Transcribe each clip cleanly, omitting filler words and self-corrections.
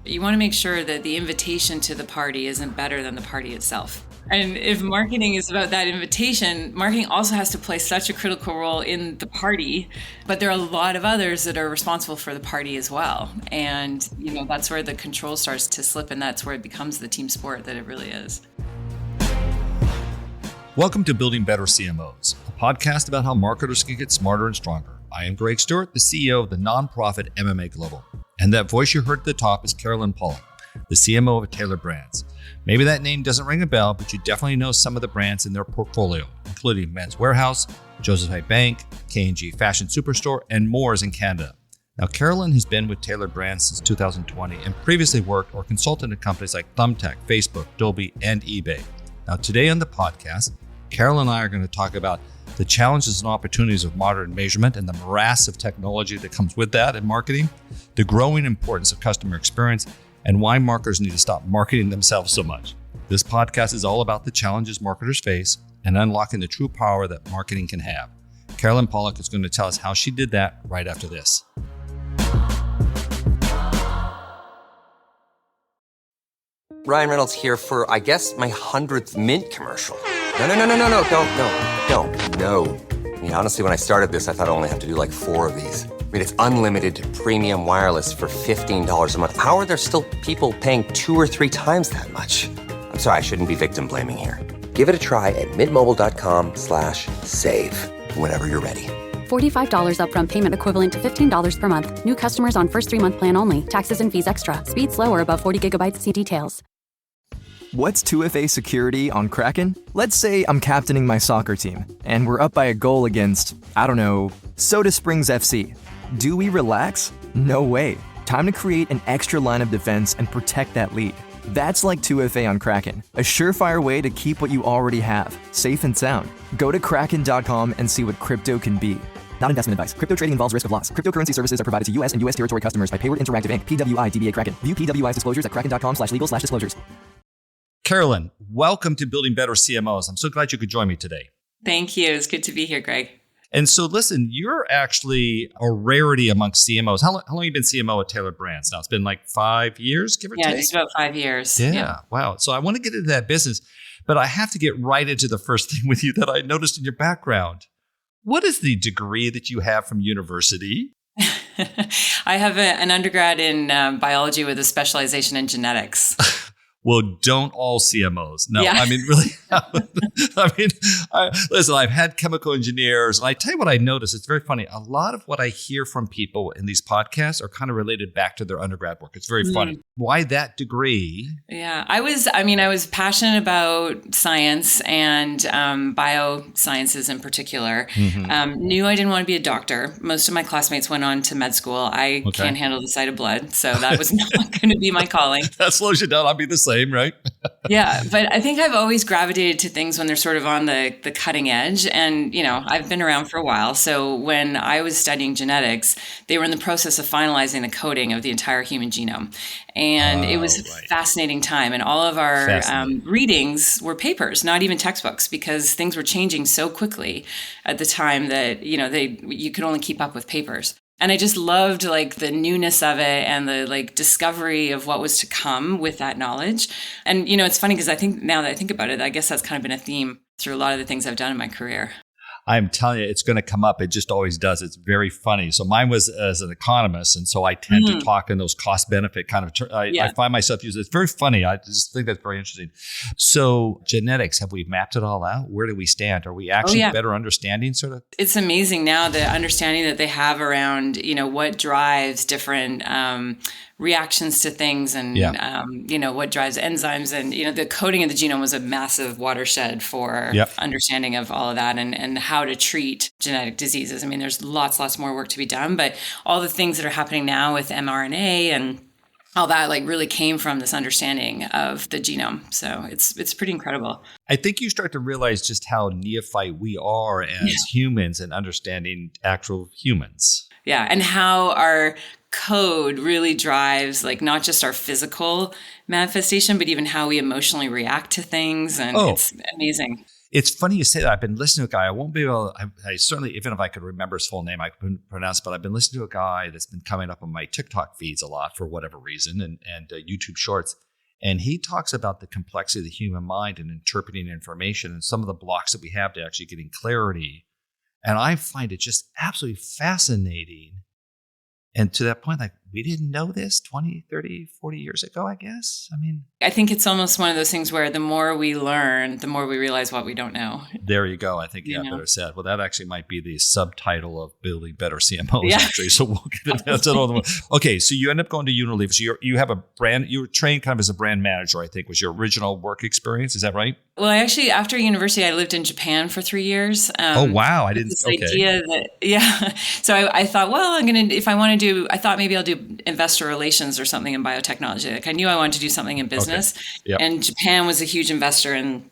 You want to make sure that the invitation to the party isn't better than the party itself. And if marketing is about that invitation, marketing also has to play such a critical role in the party, but there are a lot of others that are responsible for the party as well. And, that's where the control starts to slip, and that's where it becomes the team sport that it really is. Welcome to Building Better CMOs, a podcast about how marketers can get smarter and stronger. I am Greg Stewart, the CEO of the nonprofit MMA Global. And that voice you heard at the top is Carolyn Pollock, the CMO of Tailored Brands. Maybe that name doesn't ring a bell, but you definitely know some of the brands in their portfolio, including Men's Wearhouse, Josephite Bank, K&G Fashion Superstore, and Moores in Canada. Now, Carolyn has been with Tailored Brands since 2020 and previously worked or consulted at companies like Thumbtack, Facebook, Dolby, and eBay. Now, today on the podcast, Carolyn and I are going to talk about the challenges and opportunities of modern measurement and the morass of technology that comes with that in marketing, the growing importance of customer experience, and why marketers need to stop marketing themselves so much. This podcast is all about the challenges marketers face and unlocking the true power that marketing can have. Carolyn Pollock is going to tell us how she did that right after this. Ryan Reynolds here for, I guess, my 100th Mint commercial. No, don't. I mean, honestly, when I started this, I thought I only have to do like 4 of these. I mean, it's unlimited premium wireless for $15 a month. How are there still people paying 2 or 3 times that much? I'm sorry, I shouldn't be victim blaming here. Give it a try at mintmobile.com/save. Whenever you're ready. $45 upfront payment equivalent to $15 per month. New customers on first 3-month plan only. Taxes and fees extra. Speed slower above 40 gigabytes. See details. What's 2FA security on Kraken? Let's say I'm captaining my soccer team, and we're up by a goal against, Soda Springs FC. Do we relax? No way. Time to create an extra line of defense and protect that lead. That's like 2FA on Kraken, a surefire way to keep what you already have, safe and sound. Go to kraken.com and see what crypto can be. Not investment advice. Crypto trading involves risk of loss. Cryptocurrency services are provided to U.S. and U.S. territory customers by Payward Interactive Inc., PWI DBA Kraken. View PWI's disclosures at kraken.com/legal/disclosures. Carolyn, welcome to Building Better CMOs. I'm so glad you could join me today. Thank you. It's good to be here, Greg. And so listen, you're actually a rarity amongst CMOs. How long have you been CMO at Tailored Brands now? It's been like 5 years, give or take? Yeah, just about 5 years. Yeah, wow. So I want to get into that business, but I have to get right into the first thing with you that I noticed in your background. What is the degree that you have from university? I have an undergrad in biology with a specialization in genetics. Well, don't all CMOs. No, yeah. I mean, really. Listen, I've had chemical engineers, and I tell you what I noticed. It's very funny. A lot of what I hear from people in these podcasts are kind of related back to their undergrad work. It's very funny. Why that degree? Yeah, I was passionate about science and biosciences in particular. Knew I didn't want to be a doctor. Most of my classmates went on to med school. I can't handle the sight of blood, so that was not going to be my calling. That slows you down. I'll be the same, right? Yeah, but I think I've always gravitated to things when they're sort of on the cutting edge. And, I've been around for a while. So when I was studying genetics, they were in the process of finalizing the coding of the entire human genome. And it was a fascinating time. And all of our readings were papers, not even textbooks, because things were changing so quickly at the time that, you could only keep up with papers. And I just loved the newness of it and the discovery of what was to come with that knowledge. And, it's funny because I think now that I think about it, I guess that's kind of been a theme through a lot of the things I've done in my career. I'm telling you, it's going to come up. It just always does. It's very funny. So mine was as an economist. And so I tend to talk in those cost benefit kind of I find myself using it. It's very funny. I just think that's very interesting. So genetics, have we mapped it all out? Where do we stand? Are we actually better understanding sort of? It's amazing now, the understanding that they have around, what drives different reactions to things and, what drives enzymes. And, the coding of the genome was a massive watershed for understanding of all of that and how to treat genetic diseases. I mean, there's lots more work to be done, but all the things that are happening now with mRNA and all that really came from this understanding of the genome. So it's pretty incredible. I think you start to realize just how neophyte we are as humans in understanding actual humans. Yeah. And how our code really drives not just our physical manifestation, but even how we emotionally react to things. And it's amazing. It's funny you say that. I've been listening to a guy. I won't be able. I certainly, even if I could remember his full name, I couldn't pronounce. But I've been listening to a guy that's been coming up on my TikTok feeds a lot for whatever reason, and YouTube Shorts. And he talks about the complexity of the human mind and interpreting information, and some of the blocks that we have to actually getting clarity. And I find it just absolutely fascinating. And to that point, like, we didn't know this 20, 30, 40 years ago, I guess. I mean, I think it's almost one of those things where the more we learn, the more we realize what we don't know. There you go. I think, better said. Well, that actually might be the subtitle of Building Better CMOs, actually. So we'll get into that's another one. Okay, so you end up going to Unilever. So you have a brand, you were trained kind of as a brand manager, I think, was your original work experience. Is that right? Well, actually, after university, I lived in Japan for 3 years. Oh, wow. I didn't, this idea that, So I thought, well, I thought maybe I'll do investor relations or something in biotechnology. Like I knew I wanted to do something in business. Okay. Yep. And Japan was a huge investor in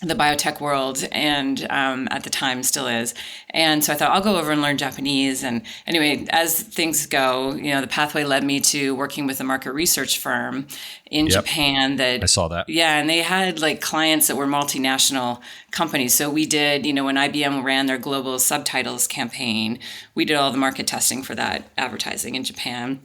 the biotech world, and at the time still is. And so I thought I'll go over and learn Japanese. And anyway, as things go, the pathway led me to working with a market research firm in Japan that I saw that. Yeah. And they had like clients that were multinational companies. So we did, when IBM ran their global subtitles campaign, we did all the market testing for that advertising in Japan.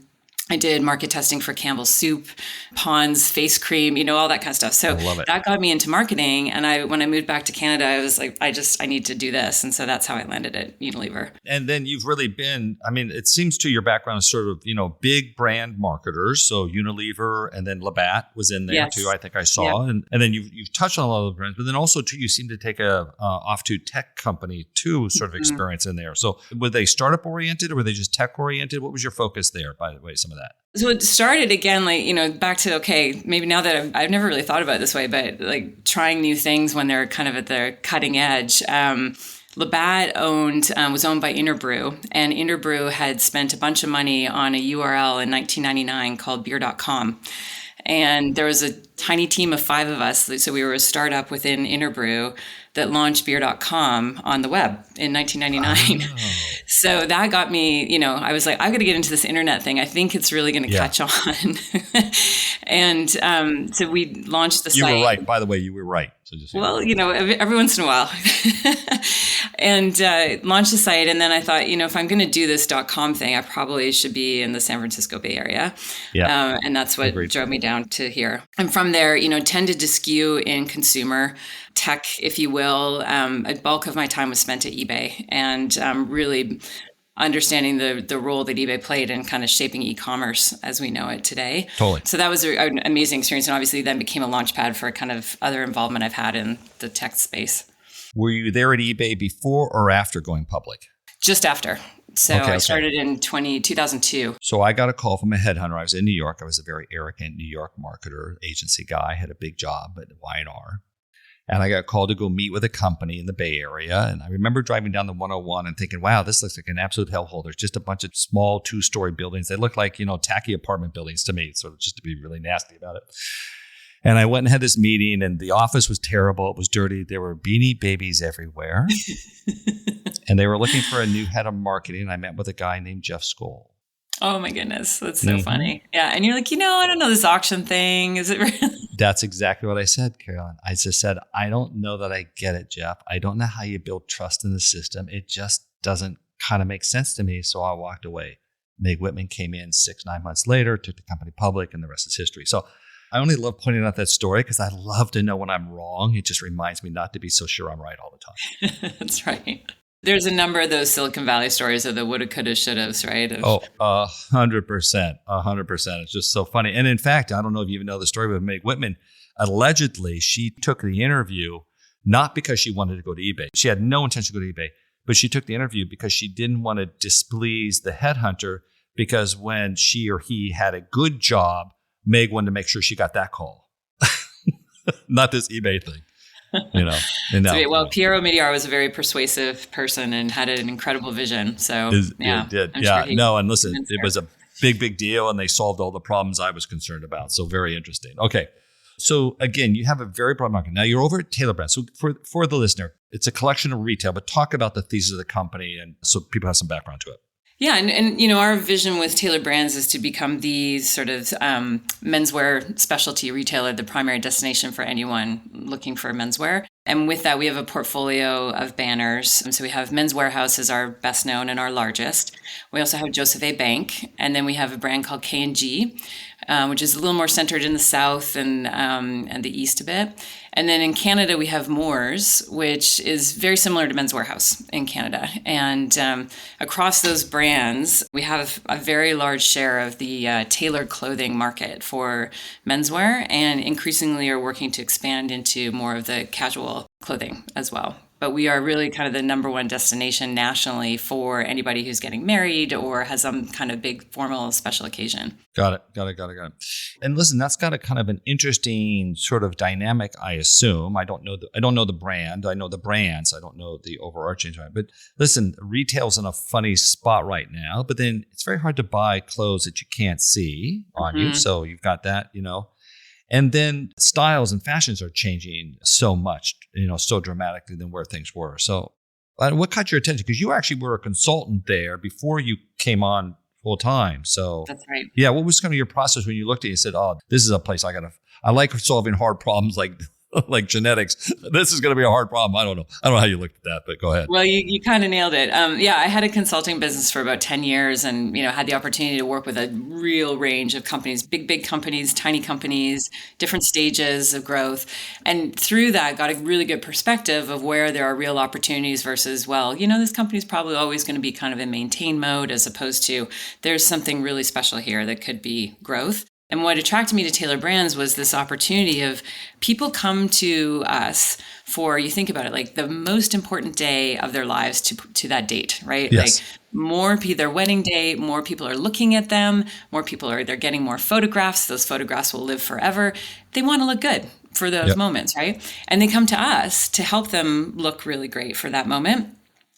I did market testing for Campbell's Soup, Pond's face cream, all that kind of stuff. So that got me into marketing. And when I moved back to Canada, I was like, I need to do this. And so that's how I landed at Unilever. And then you've really been, it seems to your background is sort of, big brand marketers. So Unilever, and then Labatt was in there too, I think I saw. Yeah. And then you've touched on a lot of the brands, but then also too, you seem to take a off to tech company too sort of experience in there. So were they startup oriented or were they just tech oriented? What was your focus there, by the way, some of that? So it started again, back to, okay, maybe now that I've never really thought about it this way, but like trying new things when they're kind of at the cutting edge. Labatt was owned by Interbrew, and Interbrew had spent a bunch of money on a URL in 1999 called beer.com. And there was a tiny team of 5 of us. So we were a startup within Interbrew that launched beer.com on the web in 1999. Oh. So that got me, I was like, I've got to get into this internet thing. I think it's really going to catch on. And so we launched the site. You were right. By the way, you were right. So just every once in a while. And launched the site. And then I thought, if I'm going to do this .com thing, I probably should be in the San Francisco Bay Area. Yeah. And that's what drove me down to here. And from there, tended to skew in consumer tech, if you will. A bulk of my time was spent at eBay, and really understanding the role that eBay played in kind of shaping e-commerce as we know it today. Totally. So that was an amazing experience, and obviously then became a launchpad for kind of other involvement I've had in the tech space. Were you there at eBay before or after going public? Just after. So I started in 2002. So I got a call from a headhunter. I was in New York. I was a very arrogant New York marketer, agency guy, had a big job at Y&R. And I got called to go meet with a company in the Bay Area. And I remember driving down the 101 and thinking, wow, this looks like an absolute hellhole. There's just a bunch of small 2-story buildings. They look like, tacky apartment buildings to me, sort of just to be really nasty about it. And I went and had this meeting, and the office was terrible. It was dirty. There were Beanie Babies everywhere. And they were looking for a new head of marketing. And I met with a guy named Jeff Skoll. Oh my goodness. That's so funny. Yeah. And you're like, I don't know this auction thing. Is it really? That's exactly what I said, Carolyn. I just said, I don't know that I get it, Jeff. I don't know how you build trust in the system. It just doesn't kind of make sense to me. So I walked away. Meg Whitman came in 6-9 months later, took the company public, and the rest is history. So I only love pointing out that story because I love to know when I'm wrong. It just reminds me not to be so sure I'm right all the time. That's right. There's a number of those Silicon Valley stories of the woulda, coulda, shouldas, right? 100%. 100%. It's just so funny. And in fact, I don't know if you even know the story with Meg Whitman. Allegedly, she took the interview not because she wanted to go to eBay. She had no intention to go to eBay, but she took the interview because she didn't want to displease the headhunter, because when she or he had a good job, Meg wanted to make sure she got that call. Not this eBay thing. Piero Mediar was a very persuasive person and had an incredible vision. So it did. And listen, it was a big deal, and they solved all the problems I was concerned about. So very interesting. Okay. So again, you have a very broad market. Now you're over at Taylor Brands. So for the listener, it's a collection of retail, but talk about the thesis of the company, and so people have some background to it. Yeah. And our vision with Taylor Brands is to become the sort of menswear specialty retailer, the primary destination for anyone looking for menswear. And with that, we have a portfolio of banners. So we have Men's Warehouse as our best known and our largest. We also have Joseph A. Bank, and then we have a brand called K&G, which is a little more centered in the South and the East a bit. And then in Canada, we have Moores, which is very similar to Men's Warehouse in Canada. And across those brands, we have a very large share of the tailored clothing market for menswear, and increasingly are working to expand into more of the casual clothing as well. But we are really kind of the number one destination nationally for anybody who's getting married or has some kind of big formal special occasion. Got it. And listen, that's got a kind of an interesting sort of dynamic, I assume. I don't know the brand. I know the brands. I don't know the overarching trend. But listen, retail's in a funny spot right now, but then it's very hard to buy clothes that you can't see on you. So you've got that, And then styles and fashions are changing so much, so dramatically than where things were. So what caught your attention? Because you actually were a consultant there before you came on full time. So that's right. Yeah. What was kind of your process when you looked at it and said, oh, this is a place I like solving hard problems like genetics. This is going to be a hard problem. I don't know how you looked at that, but go ahead. Well, you kind of nailed it. I had a consulting business for about 10 years and, had the opportunity to work with a real range of companies, big companies, tiny companies, different stages of growth. And through that, got a really good perspective of where there are real opportunities versus, this company's probably always going to be kind of in maintain mode as opposed to there's something really special here that could be growth. And what attracted me to Taylor Brands was this opportunity of people come to us for, you think about it, like the most important day of their lives to that date, right? Yes. Like their wedding day, more people are looking at them, they're getting more photographs. Those photographs will live forever. They want to look good for those moments, right? And they come to us to help them look really great for that moment.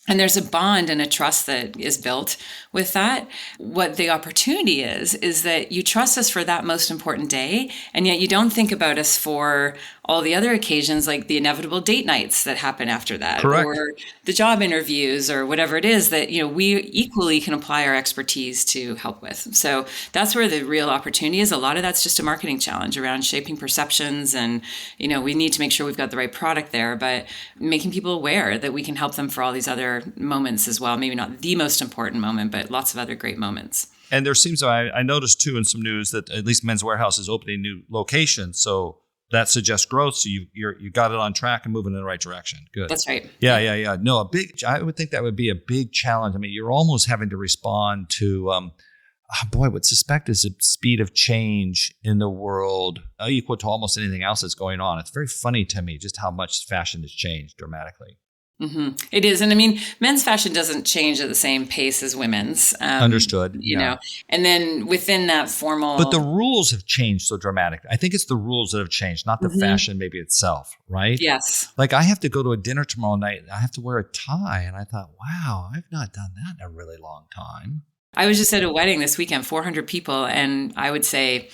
And there's a bond and a trust that is built with that. What the opportunity is that you trust us for that most important day, and yet you don't think about us for all the other occasions, like the inevitable date nights that happen after that, Correct. Or the job interviews, or whatever it is that we equally can apply our expertise to help with. So that's where the real opportunity is. A lot of that's just a marketing challenge around shaping perceptions, and we need to make sure we've got the right product there, but making people aware that we can help them for all these other moments as well. Maybe not the most important moment, but lots of other great moments. And there seems, I noticed too in some news that at least Men's Warehouse is opening new locations. So that suggests growth. So you got it on track and moving in the right direction. Good. That's right. Yeah. No, I would think that would be a big challenge. I mean, you're almost having to respond to, would suspect is the speed of change in the world equal to almost anything else that's going on. It's very funny to me just how much fashion has changed dramatically. Mm-hmm. It is. And I mean, men's fashion doesn't change at the same pace as women's. Understood. You know, and then within that formal. But the rules have changed so dramatically. I think it's the rules that have changed, not the fashion maybe itself, right? Yes. Like I have to go to a dinner tomorrow night. I have to wear a tie. And I thought, wow, I've not done that in a really long time. I was just at a wedding this weekend, 400 people. And I would say,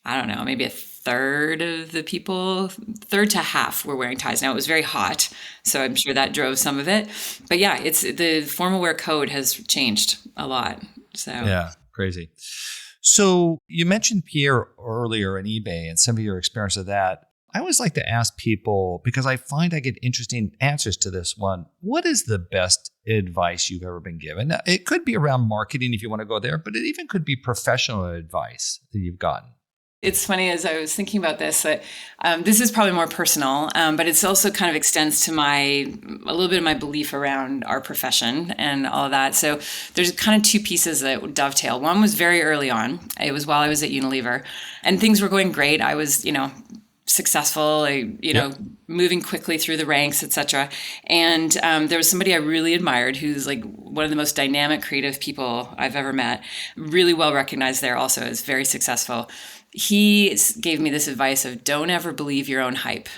I don't know, maybe a third of the people, third to half were wearing ties. Now it was very hot, so I'm sure that drove some of it. But yeah, it's the formal wear code has changed a lot. So yeah, crazy. So you mentioned Pierre earlier in eBay and some of your experience of that. I always like to ask people, because I find I get interesting answers to this one. What is the best advice you've ever been given? Now, it could be around marketing if you want to go there, but it even could be professional advice that you've gotten. It's funny, as I was thinking about this, that this is probably more personal, but it's also kind of extends to a little bit of my belief around our profession and all of that. So there's kind of two pieces that dovetail. One was very early on. It was while I was at Unilever, and things were going great. I was, successful, moving quickly through the ranks, et cetera. And there was somebody I really admired who's like one of the most dynamic, creative people I've ever met, really well recognized there also as very successful. He gave me this advice of don't ever believe your own hype.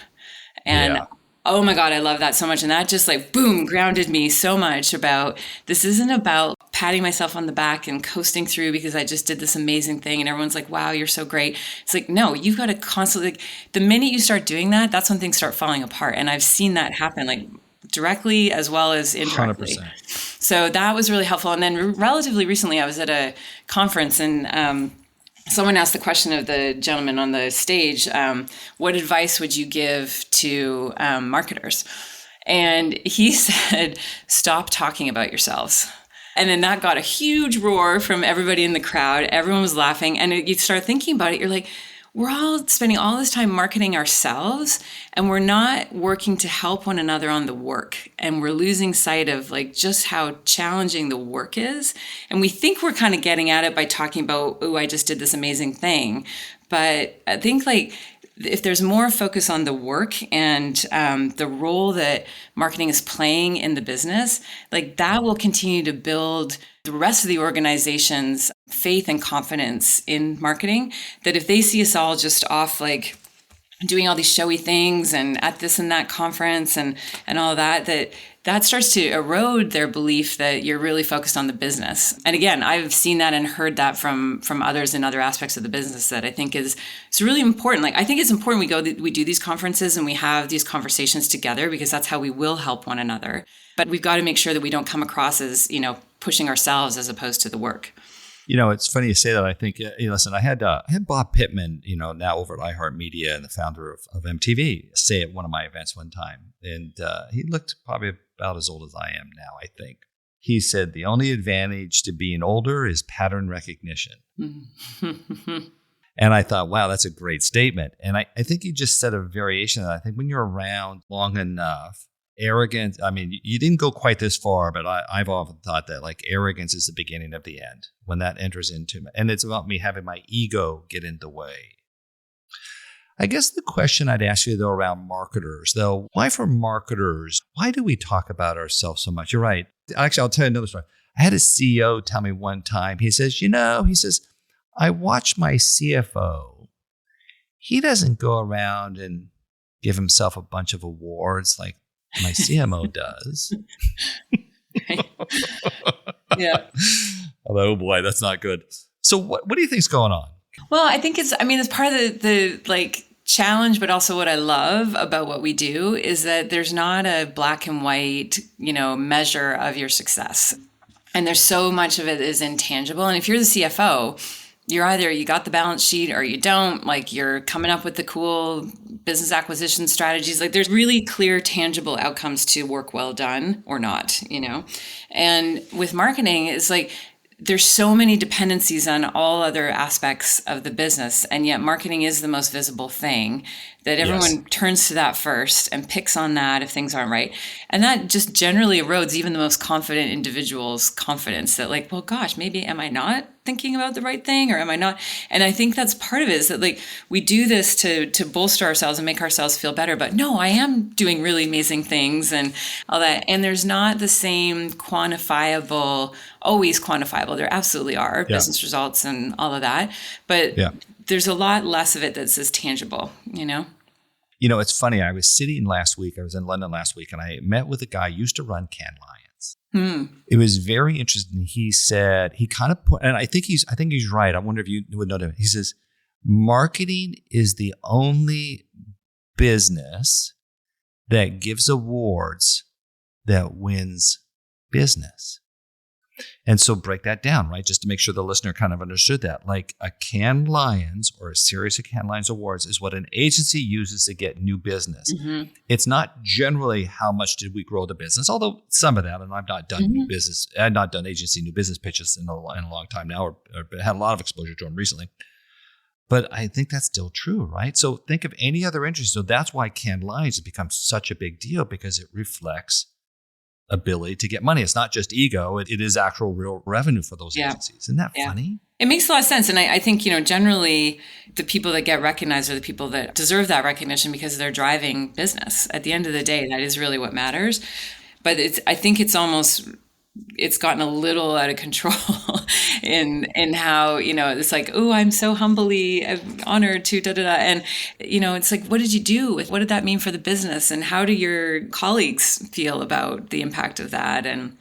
And oh my God, I love that so much. And that just like, boom, grounded me so much about this isn't about patting myself on the back and coasting through because I just did this amazing thing. And everyone's like, wow, you're so great. It's like, no, you've got to constantly, the minute you start doing that, that's when things start falling apart. And I've seen that happen like directly as well as indirectly. 100%. So that was really helpful. And then relatively recently, I was at a conference and someone asked the question of the gentleman on the stage, what advice would you give to marketers? And he said, stop talking about yourselves. And then that got a huge roar from everybody in the crowd. Everyone was laughing. And you start thinking about it, you're like, we're all spending all this time marketing ourselves, and we're not working to help one another on the work. And we're losing sight of like just how challenging the work is. And we think we're kind of getting at it by talking about, oh, I just did this amazing thing. But I think like if there's more focus on the work and the role that marketing is playing in the business, like that will continue to build the rest of the organization's faith and confidence in marketing. That if they see us all just off like doing all these showy things and at this and that conference and all that starts to erode their belief that you're really focused on the business. And again, I've seen that and heard that from others in other aspects of the business that I think it's really important. Like I think it's important we do these conferences and we have these conversations together because that's how we will help one another. But we've got to make sure that we don't come across as, pushing ourselves as opposed to the work. It's funny you say that. I think, listen, I had Bob Pittman, now over at iHeartMedia and the founder of MTV, say at one of my events one time. And he looked probably about as old as I am now, I think. He said, the only advantage to being older is pattern recognition. And I thought, wow, that's a great statement. And I think you just said a variation of that. I think when you're around long enough, arrogance, I mean, you didn't go quite this far, but I've often thought that like arrogance is the beginning of the end when that enters into me. And it's about me having my ego get in the way. I guess the question I'd ask you, though, around marketers, though, why for marketers, why do we talk about ourselves so much? You're right. Actually, I'll tell you another story. I had a CEO tell me one time, he says, I watch my CFO. He doesn't go around and give himself a bunch of awards like my CMO does. Yeah. Oh boy, that's not good. So what do you think's going on? Well, I think it's part of the like challenge, but also what I love about what we do is that there's not a black and white, measure of your success. And there's so much of it is intangible. And if you're the CFO, you're either you got the balance sheet or you don't, like you're coming up with the cool business acquisition strategies. Like there's really clear, tangible outcomes to work well done or not, And with marketing, it's like there's so many dependencies on all other aspects of the business. And yet marketing is the most visible thing that everyone turns to that first and picks on that if things aren't right. And that just generally erodes even the most confident individual's confidence that like, well, gosh, maybe am I not thinking about the right thing or am I not? And I think that's part of it is that like we do this to bolster ourselves and make ourselves feel better. But no, I am doing really amazing things and all that. And there's not the same always quantifiable. There absolutely are business results and all of that. But there's a lot less of it that's as tangible, It's funny. I was in London last week, and I met with a guy who used to run Cannes Lions. It was very interesting. He said, he kind of put, and I think he's right. I wonder if you would know him. He says, marketing is the only business that gives awards that wins business. And so break that down, right? Just to make sure the listener kind of understood that. Like a Cannes Lions or a series of Cannes Lions awards is what an agency uses to get new business. Mm-hmm. It's not generally how much did we grow the business, although some of that, and I've not done new business, I've not done agency new business pitches in a long time now, or had a lot of exposure to them recently. But I think that's still true, right? So think of any other industry. So that's why Cannes Lions has become such a big deal because it reflects ability to get money. It's not just ego. It is actual real revenue for those agencies. Isn't that funny? It makes a lot of sense. And I think, generally the people that get recognized are the people that deserve that recognition because they're driving business. At the end of the day, that is really what matters. But I think it's gotten a little out of control in how, it's like, oh, I'm so humbly honored to da-da-da. And, it's like, what did you do? What did that mean for the business? And how do your colleagues feel about the impact of that? And,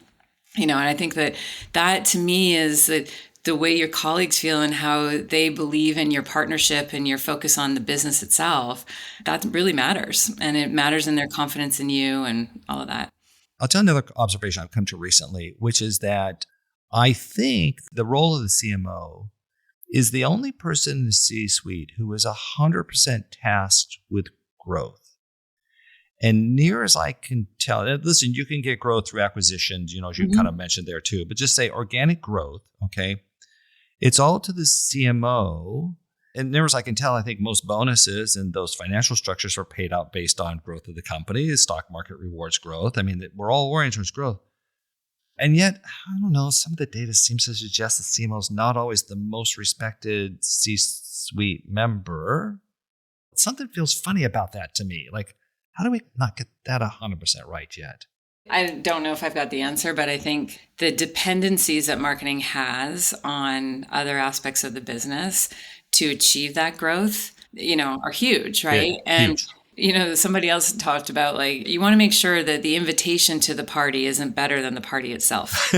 and I think that to me is that the way your colleagues feel and how they believe in your partnership and your focus on the business itself, that really matters. And it matters in their confidence in you and all of that. I'll tell another observation I've come to recently, which is that I think the role of the CMO is the only person in the C-suite who is 100% tasked with growth. And near as I can tell, listen, you can get growth through acquisitions, as you kind of mentioned there too, but just say organic growth, okay? It's all to the CMO. And near as I can tell, I think most bonuses and those financial structures are paid out based on growth of the company. The stock market rewards growth. I mean, we're all oriented towards growth. And yet, I don't know, some of the data seems to suggest that CMO is not always the most respected C-suite member. Something feels funny about that to me. Like, how do we not get that 100% right yet? I don't know if I've got the answer, but I think the dependencies that marketing has on other aspects of the business to achieve that growth, are huge, right? Yeah, and huge. Somebody else talked about you want to make sure that the invitation to the party isn't better than the party itself.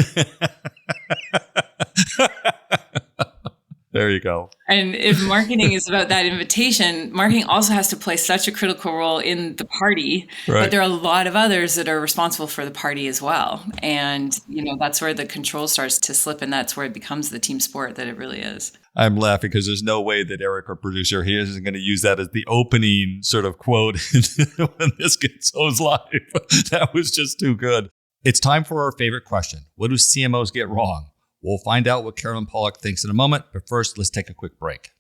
There you go. And if marketing is about that invitation, marketing also has to play such a critical role in the party. Right. But there are a lot of others that are responsible for the party as well. And, that's where the control starts to slip. And that's where it becomes the team sport that it really is. I'm laughing because there's no way that Eric, our producer here, isn't going to use that as the opening sort of quote when this goes live. That was just too good. It's time for our favorite question. What do CMOs get wrong? We'll find out what Carolyn Pollock thinks in a moment, but first, let's take a quick break.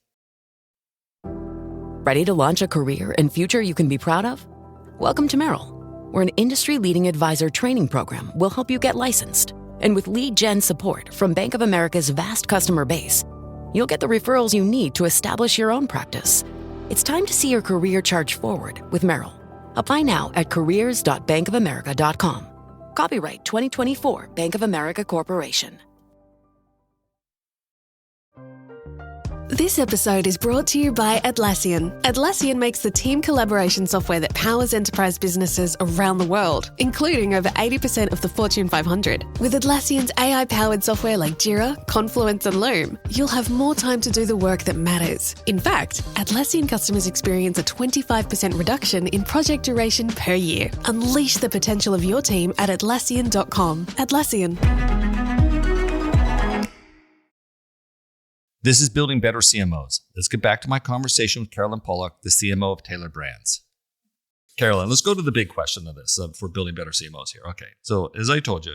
Ready to launch a career and future you can be proud of? Welcome to Merrill, where an industry-leading advisor training program will help you get licensed. And with lead gen support from Bank of America's vast customer base, you'll get the referrals you need to establish your own practice. It's time to see your career charge forward with Merrill. Apply now at careers.bankofamerica.com. Copyright 2024 Bank of America Corporation. This episode is brought to you by Atlassian. Atlassian makes the team collaboration software that powers enterprise businesses around the world, including over 80% of the Fortune 500. With Atlassian's AI-powered software like Jira, Confluence, and Loom, you'll have more time to do the work that matters. In fact, Atlassian customers experience a 25% reduction in project duration per year. Unleash the potential of your team at Atlassian.com. Atlassian. This is Building Better CMOs. Let's get back to my conversation with Carolyn Pollock, the CMO of Tailored Brands. Carolyn, let's go to the big question of this for Building Better CMOs here. Okay, so as I told you,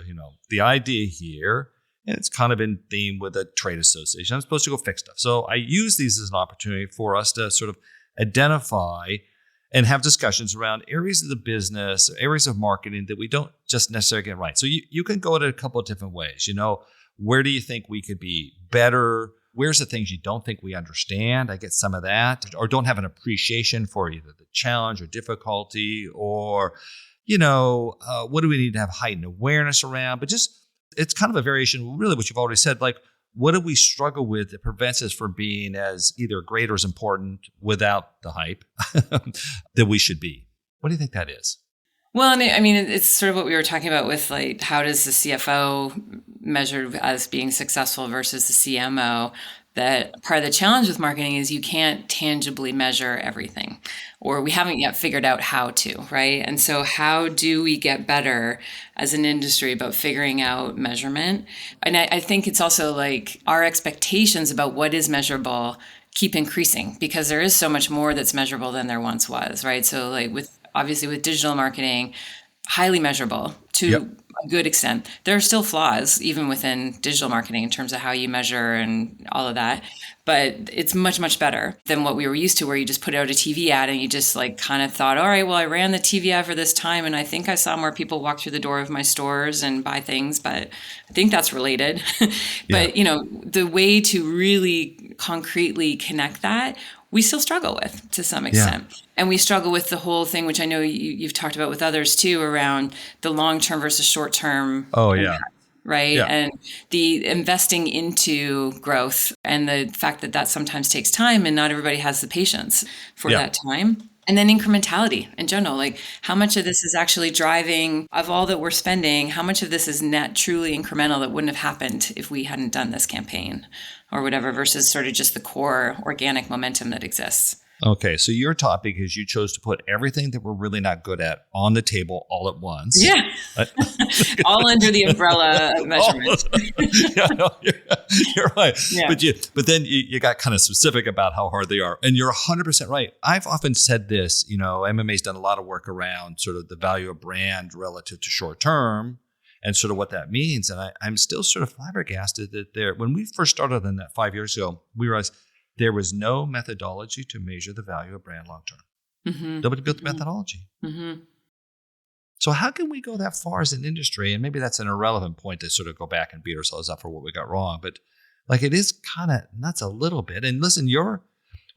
the idea here, and it's kind of in theme with a trade association, I'm supposed to go fix stuff. So I use these as an opportunity for us to sort of identify and have discussions around areas of the business, areas of marketing that we don't just necessarily get right. So you can go at it a couple of different ways. Where do you think we could be better? Where's the things you don't think we understand? I get some of that, or don't have an appreciation for either the challenge or difficulty, or, what do we need to have heightened awareness around? But just, it's kind of a variation, really, what you've already said, like, what do we struggle with that prevents us from being as either great or as important without the hype that we should be? What do you think that is? Well, and I mean, it's sort of what we were talking about with how does the CFO measure as being successful versus the CMO? That part of the challenge with marketing is you can't tangibly measure everything, or we haven't yet figured out how to, right? And so how do we get better as an industry about figuring out measurement? And I think it's also our expectations about what is measurable keep increasing because there is so much more that's measurable than there once was, right? So obviously with digital marketing, highly measurable to a good extent. There are still flaws even within digital marketing in terms of how you measure and all of that, but it's much, much better than what we were used to, where you just put out a TV ad and you just kind of thought, all right, well, I ran the TV ad for this time and I think I saw more people walk through the door of my stores and buy things, but I think that's related. But, the way to really concretely connect that, we still struggle with to some extent. Yeah. And we struggle with the whole thing, which I know you've talked about with others too, around the long-term versus short-term. Oh, yeah. Right. Yeah. And the investing into growth and the fact that sometimes takes time and not everybody has the patience for that time. And then incrementality in general, how much of this is actually driving of all that we're spending, how much of this is net truly incremental that wouldn't have happened if we hadn't done this campaign or whatever versus sort of just the core organic momentum that exists. Okay, so your topic is you chose to put everything that we're really not good at on the table all at once. Yeah. All under the umbrella of measurement. Yeah, no, you're right. Yeah. But then you got kind of specific about how hard they are. And you're 100% right. I've often said this, MMA's done a lot of work around sort of the value of brand relative to short term and sort of what that means. And I'm still sort of flabbergasted that when we first started on that 5 years ago, we realized there was no methodology to measure the value of brand long term. Mm-hmm. Nobody built the methodology. Mm-hmm. So how can we go that far as an industry? And maybe that's an irrelevant point to sort of go back and beat ourselves up for what we got wrong. But like it is kind of nuts a little bit. And listen,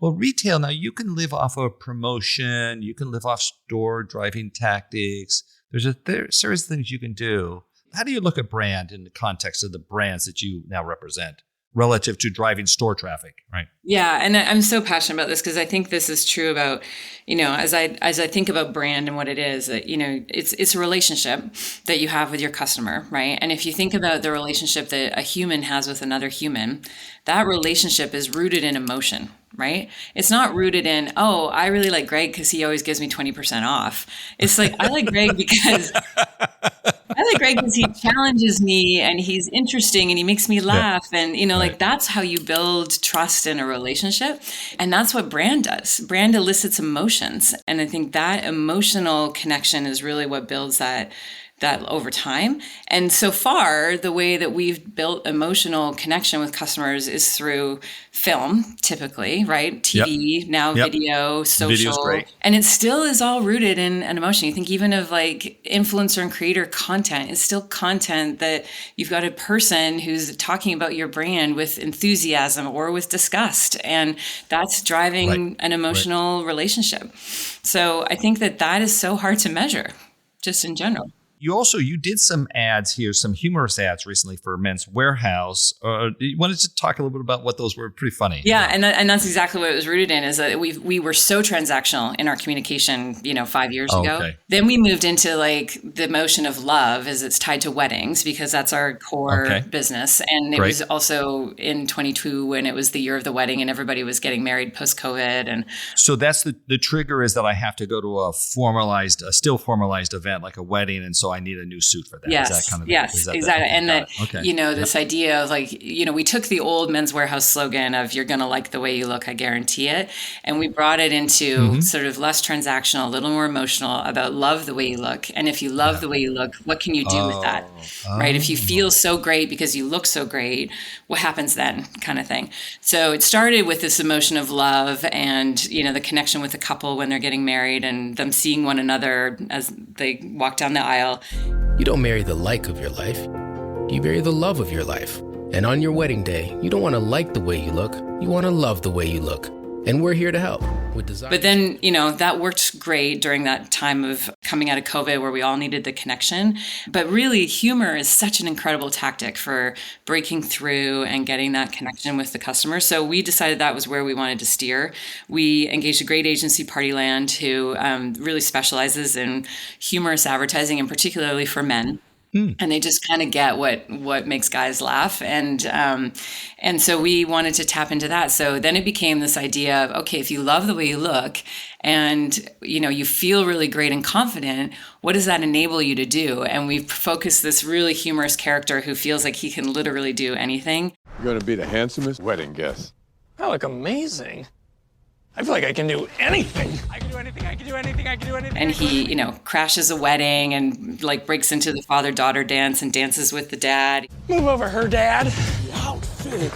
retail now, you can live off of promotion. You can live off store driving tactics. There's a series of things you can do. How do you look at brand in the context of the brands that you now represent relative to driving store traffic, right? Yeah, and I'm so passionate about this because I think this is true about, as I think about brand and what it is, that, it's a relationship that you have with your customer, right? And if you think about the relationship that a human has with another human, that relationship is rooted in emotion, right? It's not rooted in, oh, I really like Greg because he always gives me 20% off. It's like, I like Greg because he challenges me and he's interesting and he makes me laugh. Yeah. And, like that's how you build trust in a relationship. And that's what brand does. Brand elicits emotions. And I think that emotional connection is really what builds that over time. And so far, the way that we've built emotional connection with customers is through film, typically, right? TV, now video, social. Video's great. And it still is all rooted in an emotion. You think even of like influencer and creator content, it's still content that you've got a person who's talking about your brand with enthusiasm or with disgust. And that's driving an emotional relationship. So I think that is so hard to measure, just in general. You did some ads here, some humorous ads recently for Men's Warehouse. You wanted to talk a little bit about what those were? Pretty funny. Yeah, and that's exactly what it was rooted in, is that we were so transactional in our communication, 5 years ago. Okay. Then we moved into like the motion of love as it's tied to weddings, because that's our core business. And it was also in 22 when it was the year of the wedding and everybody was getting married post-COVID. And so that's the trigger is that I have to go to a still formalized event like a wedding, and so I need a new suit for that. Yes, is that kind of exactly. And this idea of like, we took the old Men's Warehouse slogan of "You're going to like the way you look, I guarantee it," and we brought it into sort of less transactional, a little more emotional, about love the way you look. And if you love the way you look, what can you do with that? Right? If you feel so great because you look so great, what happens then? Kind of thing. So it started with this emotion of love and, the connection with the couple when they're getting married and them seeing one another as they walk down the aisle. You don't marry the like of your life. You marry the love of your life. And on your wedding day, you don't want to like the way you look. You want to love the way you look. And we're here to help with design. But then, that worked great during that time of coming out of COVID where we all needed the connection. But really, humor is such an incredible tactic for breaking through and getting that connection with the customer. So we decided that was where we wanted to steer. We engaged a great agency, Partyland, who really specializes in humorous advertising, and particularly for men. And they just kind of get what makes guys laugh. And so we wanted to tap into that. So then it became this idea of, okay, if you love the way you look and, you feel really great and confident, what does that enable you to do? And we've focused this really humorous character who feels like he can literally do anything. You're going to be the handsomest wedding guest. I look amazing. I feel like I can do anything. I can do anything. And he, crashes a wedding and like breaks into the father-daughter dance and dances with the dad. Move over her, Dad. New outfit.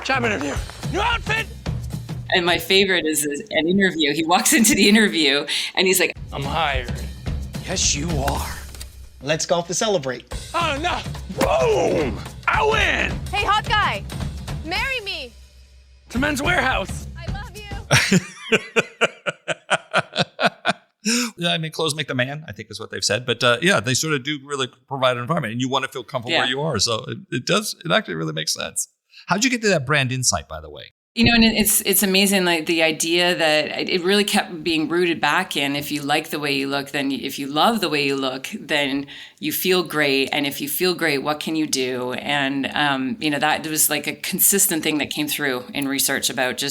Job interview. New outfit. And my favorite is an interview. He walks into the interview and he's like, I'm hired. Yes, you are. Let's golf to celebrate. Oh, no. Boom. I win. Hey, hot guy. Marry me. To Men's Warehouse. I love you. Clothes make the man, I think is what they've said. But they sort of do really provide an environment, and you want to feel comfortable where you are. So it actually really makes sense. How'd you get to that brand insight, by the way? And it's amazing, like the idea that it really kept being rooted back in, if you like the way you look, then if you love the way you look, then you feel great. And if you feel great, what can you do? And, that was like a consistent thing that came through in research about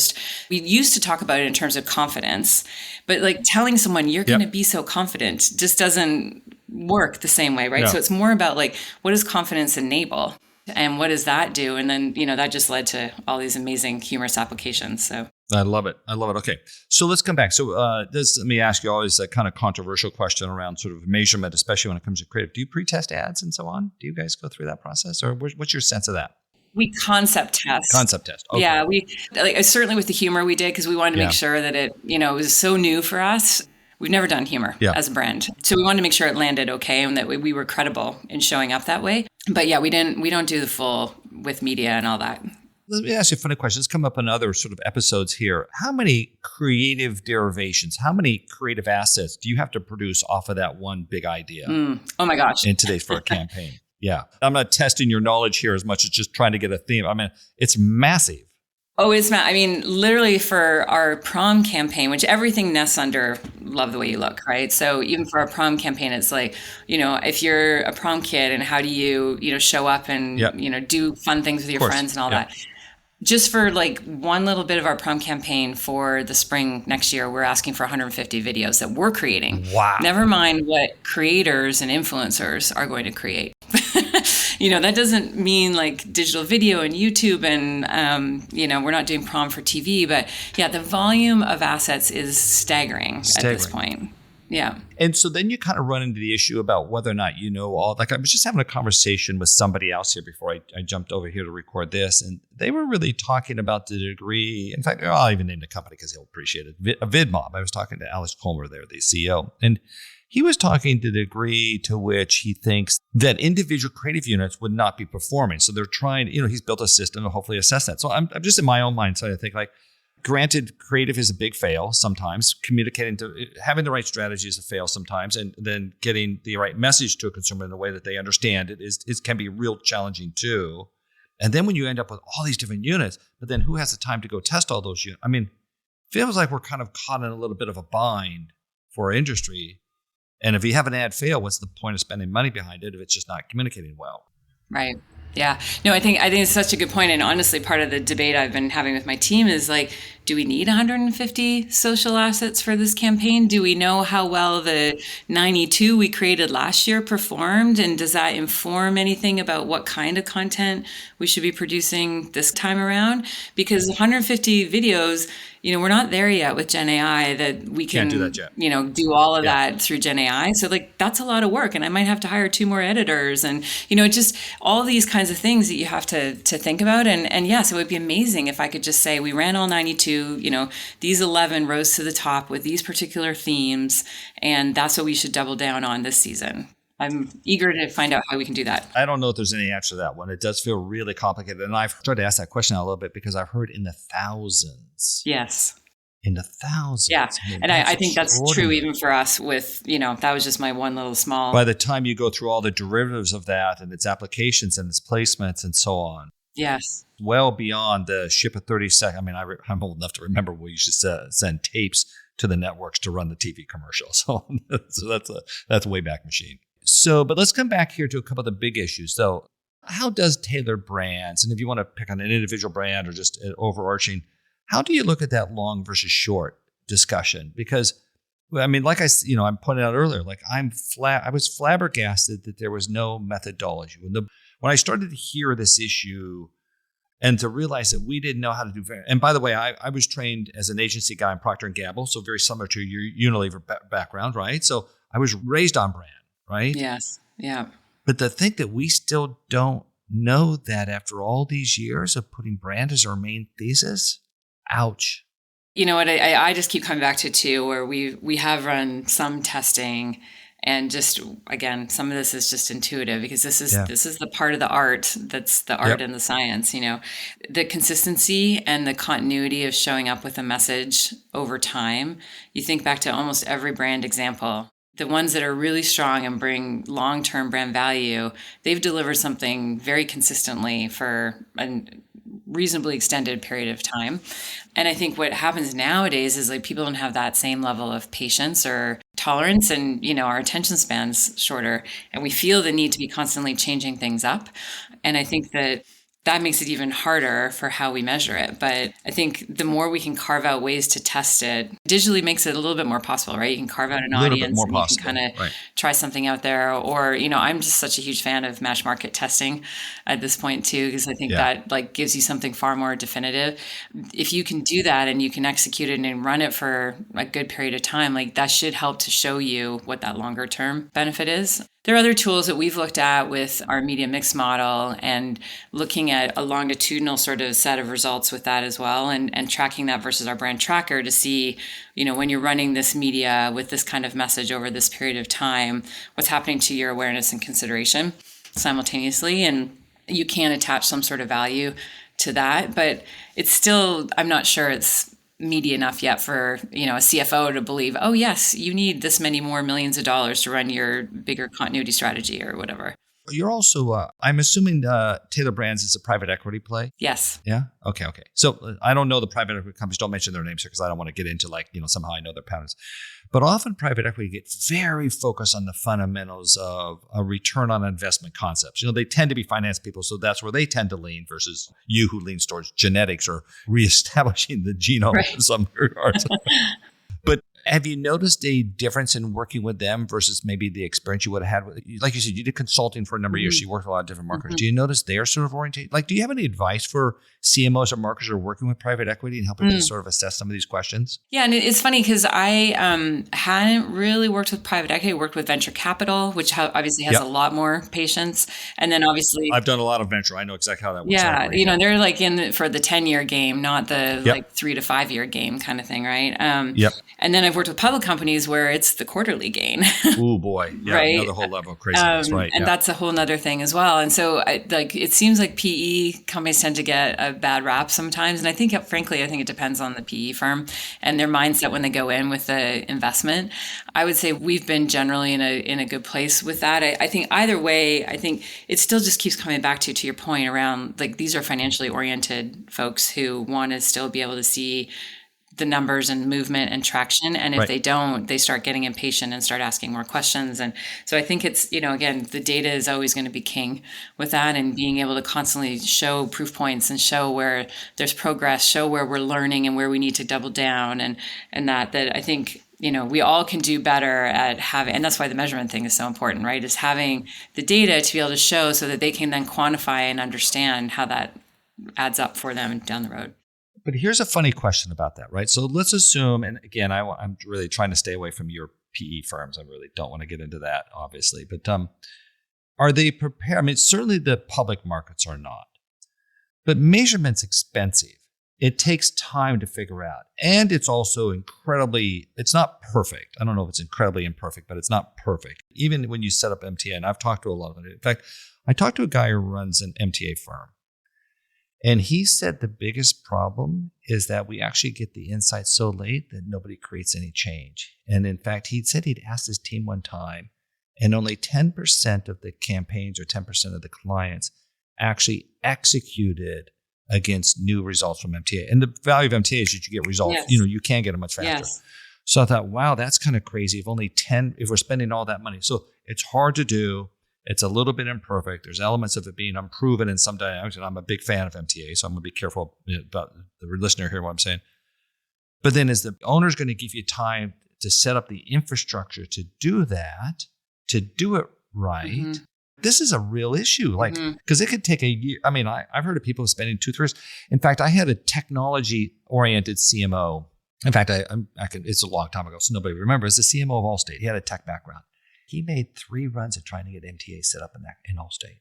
we used to talk about it in terms of confidence, but like telling someone you're going to be so confident just doesn't work the same way, right? No. So it's more about like, what does confidence enable? And what does that do? And then, that just led to all these amazing humorous applications. So I love it. Okay. So let's come back. So let me ask you always a kind of controversial question around sort of measurement, especially when it comes to creative. Do you pre-test ads and so on? Do you guys go through that process, or what's your sense of that? We concept test. Concept test. Okay. Yeah, certainly with the humor we did, because we wanted to make sure that it was so new for us. We've never done humor as a brand. So we wanted to make sure it landed okay and that we were credible in showing up that way. But yeah, we don't do the full with media and all that. Let me ask you a funny question. It's come up in other sort of episodes here. How many creative derivations, how many creative assets do you have to produce off of that one big idea? Oh my gosh. In today's for a campaign. Yeah. I'm not testing your knowledge here as much as just trying to get a theme. I mean, it's massive. Oh, literally for our prom campaign, which everything nests under love the way you look, right? So even for our prom campaign, it's like, if you're a prom kid and how do you, show up and, do fun things with your friends and all that. Just for like one little bit of our prom campaign for the spring next year, we're asking for 150 videos that we're creating. Wow. Never mind what creators and influencers are going to create. That doesn't mean like digital video and YouTube and, we're not doing prom for TV, but yeah, the volume of assets is staggering. At this point. Yeah. And so then you kind of run into the issue about whether or not like I was just having a conversation with somebody else here before I jumped over here to record this. And they were really talking about the degree. In fact, I'll even name the company because he'll appreciate it. VidMob. I was talking to Alex Colmer there, the CEO. And he was talking to the degree to which he thinks that individual creative units would not be performing. So they're trying, he's built a system to hopefully assess that. So I'm just in my own mindset, I think like, granted, creative is a big fail sometimes. Having the right strategy is a fail sometimes, and then getting the right message to a consumer in a way that they understand it can be real challenging too. And then when you end up with all these different units, but then who has the time to go test all those units? I mean, feels like we're kind of caught in a little bit of a bind for our industry. And if you have an ad fail, what's the point of spending money behind it if it's just not communicating well? Right. Yeah. No, I think it's such a good point. And honestly, part of the debate I've been having with my team is like, do we need 150 social assets for this campaign? Do we know how well the 92 we created last year performed? And does that inform anything about what kind of content we should be producing this time around? Because 150 videos, we're not there yet with Gen AI that we can, do that yet. Do all of that through Gen AI. So like, that's a lot of work. And I might have to hire 2 more editors and, just all these kinds of things that you have to think about. And yes, it would be amazing if I could just say, we ran all 92, these 11 rose to the top with these particular themes. And that's what we should double down on this season. I'm eager to find out how we can do that. I don't know if there's any answer to that one. It does feel really complicated. And I've tried to ask that question out a little bit because I've heard in the thousands. Yes. In the thousands. Yeah. And I think that's true even for us with, that was just my one little small. By the time you go through all the derivatives of that and its applications and its placements and so on. Yes. Well beyond the ship of 30 seconds. I mean, I'm old enough to remember we used to send tapes to the networks to run the TV commercials. So that's a way back machine. So, but let's come back here to a couple of the big issues. So how does tailored brands, and if you want to pick on an individual brand or just an overarching, how do you look at that long versus short discussion? Because, I mean, like I pointed out earlier, like I was flabbergasted that there was no methodology. When I started to hear this issue and to realize that we didn't know how to do, and by the way, I was trained as an agency guy in Procter & Gamble, so very similar to your Unilever background, right? So I was raised on brand. Right? Yes. Yeah. But to think that we still don't know that after all these years of putting brand as our main thesis, ouch. You know what? I just keep coming back to too, where we have run some testing, and just again, some of this is just intuitive because this is the part of the art that's the art and the science. The consistency and the continuity of showing up with a message over time. You think back to almost every brand example. The ones that are really strong and bring long-term brand value, they've delivered something very consistently for a reasonably extended period of time. And I think what happens nowadays is like people don't have that same level of patience or tolerance, and our attention span's shorter, and we feel the need to be constantly changing things up. And I think that makes it even harder for how we measure it. But I think the more we can carve out ways to test it, digitally makes it a little bit more possible, right? You can carve out an audience and you can kind of try something out there. Or, I'm just such a huge fan of match market testing at this point too, because I think that like gives you something far more definitive. If you can do that and you can execute it and run it for a good period of time, like that should help to show you what that longer term benefit is. There are other tools that we've looked at with our media mix model and looking at a longitudinal sort of set of results with that as well, and tracking that versus our brand tracker to see, when you're running this media with this kind of message over this period of time, what's happening to your awareness and consideration simultaneously. And you can attach some sort of value to that, but it's still, I'm not sure it's meaty enough yet for a CFO to believe, oh yes, you need this many more millions of dollars to run your bigger continuity strategy or whatever. You're also, I'm assuming Taylor Brands is a private equity play? Yes. Yeah? Okay. So I don't know the private equity companies. Don't mention their names here because I don't want to get into somehow I know their patterns. But often private equity gets very focused on the fundamentals of a return on investment concepts. They tend to be finance people, so that's where they tend to lean versus you who leans towards genetics or reestablishing the genome in some regards. But have you noticed a difference in working with them versus maybe the experience you would have had with, like you said, you did consulting for a number of years. So you worked with a lot of different marketers. Do you notice their sort of orientation? Like, do you have any advice for CMOs or marketers who are working with private equity and helping to sort of assess some of these questions? Yeah, and it's funny because I hadn't really worked with private equity. I worked with venture capital, which obviously has a lot more patience. And then obviously, I've done a lot of venture. I know exactly how that works. Yeah, they're like for the 10-year game, not the like 3 to 5 year game kind of thing, right? And then I've worked with public companies where it's the quarterly gain. Oh boy, yeah, right? Another whole level of craziness, right? And that's a whole nother thing as well. And so, it seems like PE companies tend to get a bad rap sometimes. And I think, frankly, it depends on the PE firm and their mindset when they go in with the investment. I would say we've been generally in a good place with that. I think either way, I think it still just keeps coming back to your point around like these are financially oriented folks who want to still be able to see the numbers and movement and traction. And if they don't, they start getting impatient and start asking more questions. And so I think it's, again, the data is always going to be king with that, and being able to constantly show proof points and show where there's progress, show where we're learning and where we need to double down. And that I think, we all can do better at having, and that's why the measurement thing is so important, right? Is having the data to be able to show so that they can then quantify and understand how that adds up for them down the road. But here's a funny question about that, right? So let's assume, and again, I'm really trying to stay away from your PE firms. I really don't want to get into that, obviously. But are they prepared? I mean, certainly the public markets are not. But measurement's expensive. It takes time to figure out. And it's also it's not perfect. I don't know if it's incredibly imperfect, but it's not perfect. Even when you set up MTA, and I've talked to a lot of them. In fact, I talked to a guy who runs an MTA firm. And he said the biggest problem is that we actually get the insights so late that nobody creates any change. And in fact, he said he'd asked his team one time, and only 10% of the campaigns or 10% of the clients actually executed against new results from MTA. And the value of MTA is that you get results. Yes. You can get them much faster. Yes. So I thought, wow, that's kind of crazy. If we're spending all that money. So it's hard to do. It's a little bit imperfect. There's elements of it being unproven in some dynamics. And I'm a big fan of MTA, so I'm going to be careful about the listener here, what I'm saying. But then is the owner's going to give you time to set up the infrastructure to do that, to do it right? Mm-hmm. This is a real issue, because it could take a year. I mean, I've heard of people spending 2-3 years. In fact, I had a technology-oriented CMO. In fact, it's a long time ago, so nobody remembers. The CMO of Allstate. He had a tech background. He made 3 runs at trying to get MTA set up in Allstate.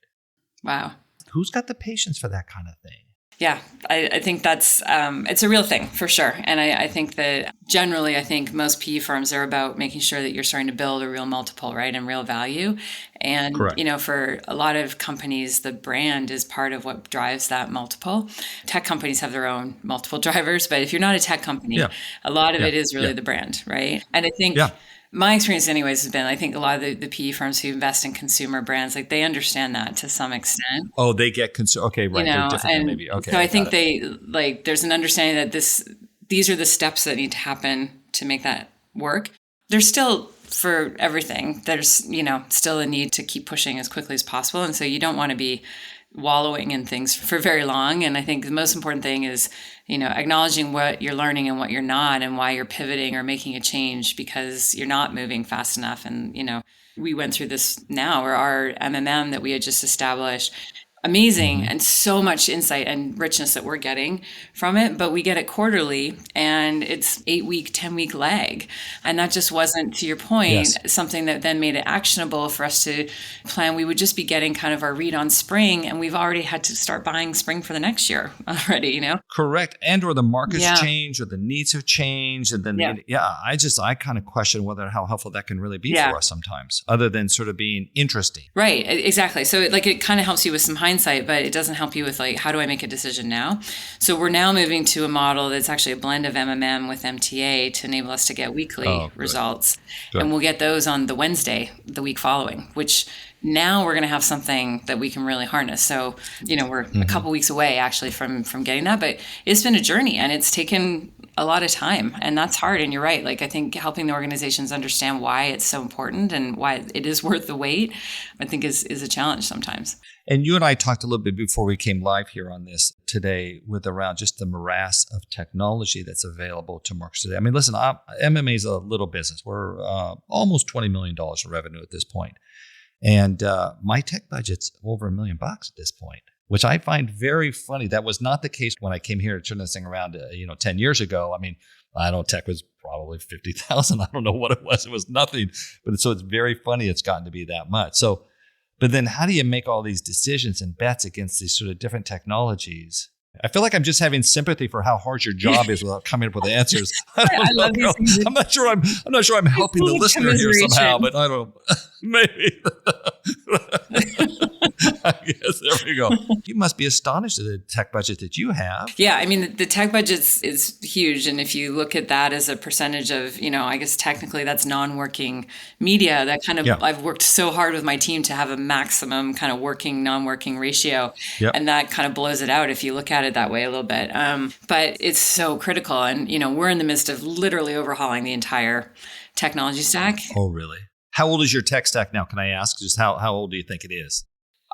Wow. Who's got the patience for that kind of thing? Yeah, I think that's, it's a real thing for sure. And I think that generally, I think most PE firms are about making sure that you're starting to build a real multiple, right? And real value. And, correct. For a lot of companies, the brand is part of what drives that multiple. Tech companies have their own multiple drivers, but if you're not a tech company, a lot of it is really the brand, right? And I think My experience anyways has been, I think a lot of the PE firms who invest in consumer brands, like they understand that to some extent. Oh, they get okay, right. They're different than maybe. Okay. So I think there's an understanding that these are the steps that need to happen to make that work. There's still, for everything, there's, still a need to keep pushing as quickly as possible. And so you don't want to be wallowing in things for very long. And I think the most important thing is, acknowledging what you're learning and what you're not, and why you're pivoting or making a change because you're not moving fast enough. And, we went through this now, or our MMM that we had just established. Amazing, and so much insight and richness that we're getting from it, but we get it quarterly, and it's 8-week, 10-week lag. And that just wasn't, to your point, something that then made it actionable for us to plan. We would just be getting kind of our read on spring, and we've already had to start buying spring for the next year already, Correct. And or the markets change, or the needs have changed. And then, I kind of question how helpful that can really be for us sometimes, other than sort of being interesting. Right, exactly. So it kind of helps you with some hindsight, but it doesn't help you with how do I make a decision now? So we're now moving to a model that's actually a blend of MMM with MTA to enable us to get weekly results. Good. And we'll get those on the Wednesday, the week following, which now we're going to have something that we can really harness. So, we're a couple weeks away actually from getting that, but it's been a journey and it's taken a lot of time, and that's hard. And you're right. I think helping the organizations understand why it's so important and why it is worth the wait, I think is a challenge sometimes. And you and I talked a little bit before we came live here on this today with around just the morass of technology that's available to marketers today. I mean, listen, MMA is a little business. We're almost $20 million in revenue at this point. And my tech budget's over $1 million at this point, which I find very funny. That was not the case when I came here to turn this thing around, 10 years ago. I mean, I don't know, tech was probably 50,000. I don't know what it was. It was nothing. But so it's very funny it's gotten to be that much. So, but then how do you make all these decisions and bets against these sort of different technologies? I feel like I'm just having sympathy for how hard your job is without coming up with answers. I love these things. I'm not sure I'm helping the listener here somehow, but I don't maybe. I guess there we go. You must be astonished at the tech budget that you have. Yeah, I mean, the tech budget is huge. And if you look at that as a percentage of, I guess technically that's non-working media, that kind of, I've worked so hard with my team to have a maximum kind of working, non-working ratio. Yep. And that kind of blows it out if you look at it that way a little bit. But it's so critical. And, we're in the midst of literally overhauling the entire technology stack. Oh, really? How old is your tech stack now? Can I ask just how old do you think it is?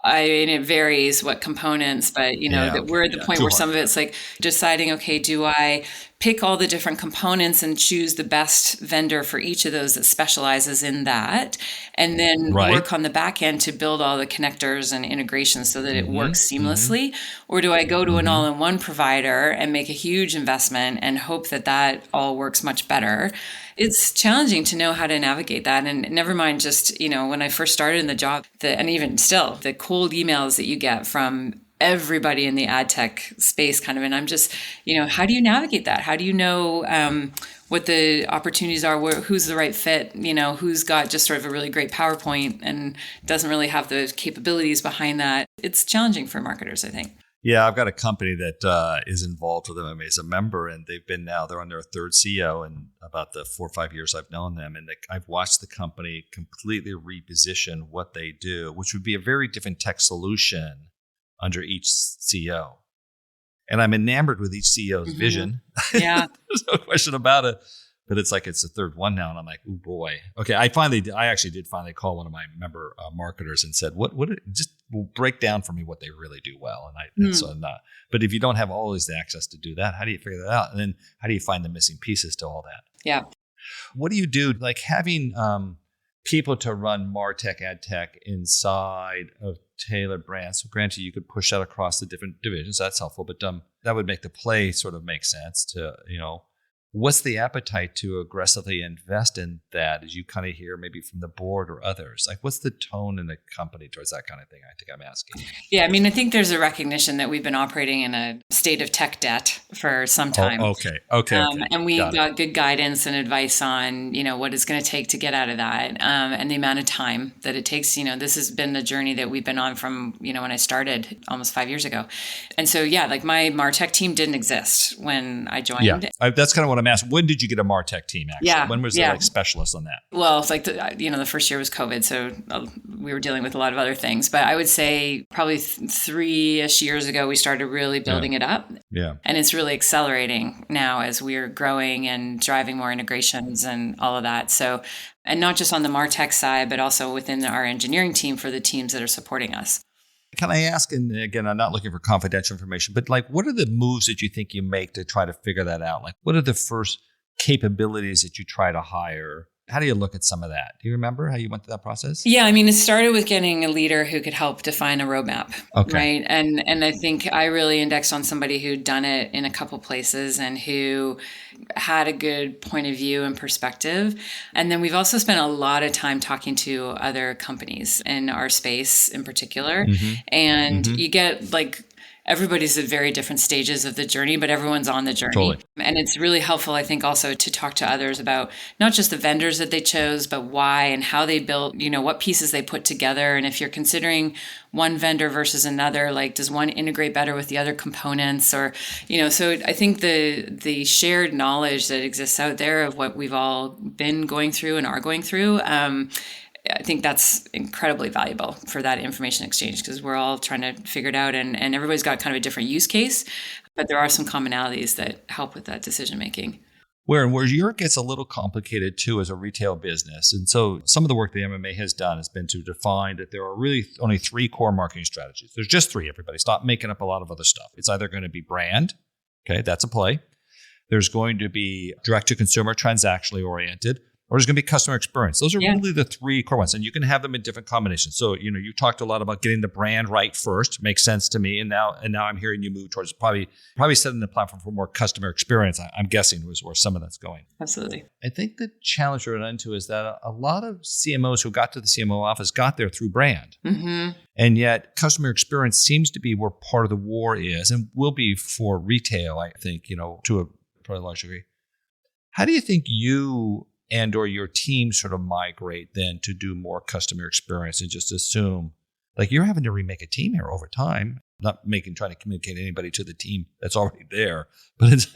I mean, it varies what components, but we're at the point where some of it's deciding, okay, do I pick all the different components and choose the best vendor for each of those that specializes in that, and then work on the back end to build all the connectors and integrations so that it works seamlessly? Or do I go to an all-in-one provider and make a huge investment and hope that all works much better? It's challenging to know how to navigate that. And never mind just, when I first started in the job, and even still, the cold emails that you get from everybody in the ad tech space kind of, and I'm just, how do you navigate that? How do you know what the opportunities are, who's the right fit, who's got just sort of a really great PowerPoint and doesn't really have the capabilities behind that? It's challenging for marketers, I think. Yeah, I've got a company that is involved with them as a member, and they're on their third CEO in about the 4 or 5 years I've known them. And I've watched the company completely reposition what they do, which would be a very different tech solution under each CEO. And I'm enamored with each CEO's vision. Yeah. There's no question about it. But it's the third one now. And I'm like, oh boy. Okay. I actually did finally call one of my member marketers and said, just break down for me what they really do well. But if you don't have always the access to do that, how do you figure that out? And then how do you find the missing pieces to all that? Yeah. What do you do? Having people to run MarTech, ad tech inside of tailored brands. So granted, you could push that across the different divisions. That's helpful, but that would make the play sort of make sense to, what's the appetite to aggressively invest in that, as you kind of hear maybe from the board or others? What's the tone in the company towards that kind of thing? I think I'm asking. Yeah, I mean, I think there's a recognition that we've been operating in a state of tech debt for some time. Oh, okay. And we got good guidance and advice on, what it's going to take to get out of that, and the amount of time that it takes. This has been the journey that we've been on from, when I started almost 5 years ago. And so, my MarTech team didn't exist when I joined. Yeah, that's kind of what I'm asking, when did you get a MarTech team actually? Yeah, When was there like specialists on that? Well, it's like the first year was COVID, so we were dealing with a lot of other things. But I would say probably 3-ish years ago, we started really building it up. Yeah. And it's really accelerating now as we're growing and driving more integrations and all of that. So, and not just on the MarTech side, but also within our engineering team for the teams that are supporting us. Can I ask, and again, I'm not looking for confidential information, but like, what are the moves that you think you make to try to figure that out? Like, what are the first capabilities that you try to hire? How do you look at some of that? Do you remember how you went through that process? Yeah, I mean, it started with getting a leader who could help define a roadmap, right? And I think I really indexed on somebody who'd done it in a couple places and who had a good point of view and perspective. And then we've also spent a lot of time talking to other companies in our space in particular. And you get like, everybody's at very different stages of the journey, but everyone's on the journey. Totally. And it's really helpful, I think, also to talk to others about not just the vendors that they chose, but why and how they built, what pieces they put together. And if you're considering one vendor versus another, like, does one integrate better with the other components? Or, so I think the shared knowledge that exists out there of what we've all been going through and are going through, I think that's incredibly valuable for that information exchange because we're all trying to figure it out and everybody's got kind of a different use case, but there are some commonalities that help with that decision making. Where Europe gets a little complicated too as a retail business. And so some of the work the MMA has done has been to define that there are really only 3 core marketing strategies. There's just 3, everybody. Stop making up a lot of other stuff. It's either going to be brand, okay, that's a play. There's going to be direct-to-consumer, transactionally oriented, or there's going to be customer experience. Those are really the 3 core ones. And you can have them in different combinations. So, you talked a lot about getting the brand right first. Makes sense to me. And now I'm hearing you move towards probably setting the platform for more customer experience. I'm guessing was where some of that's going. Absolutely. I think the challenge we're into is that a lot of CMOs who got to the CMO office got there through brand. And yet customer experience seems to be where part of the war is and will be for retail, I think, to a probably large degree. How do you think you and or your team sort of migrate then to do more customer experience and just assume, like, you're having to remake a team here over time, not trying to communicate anybody to the team that's already there, but it's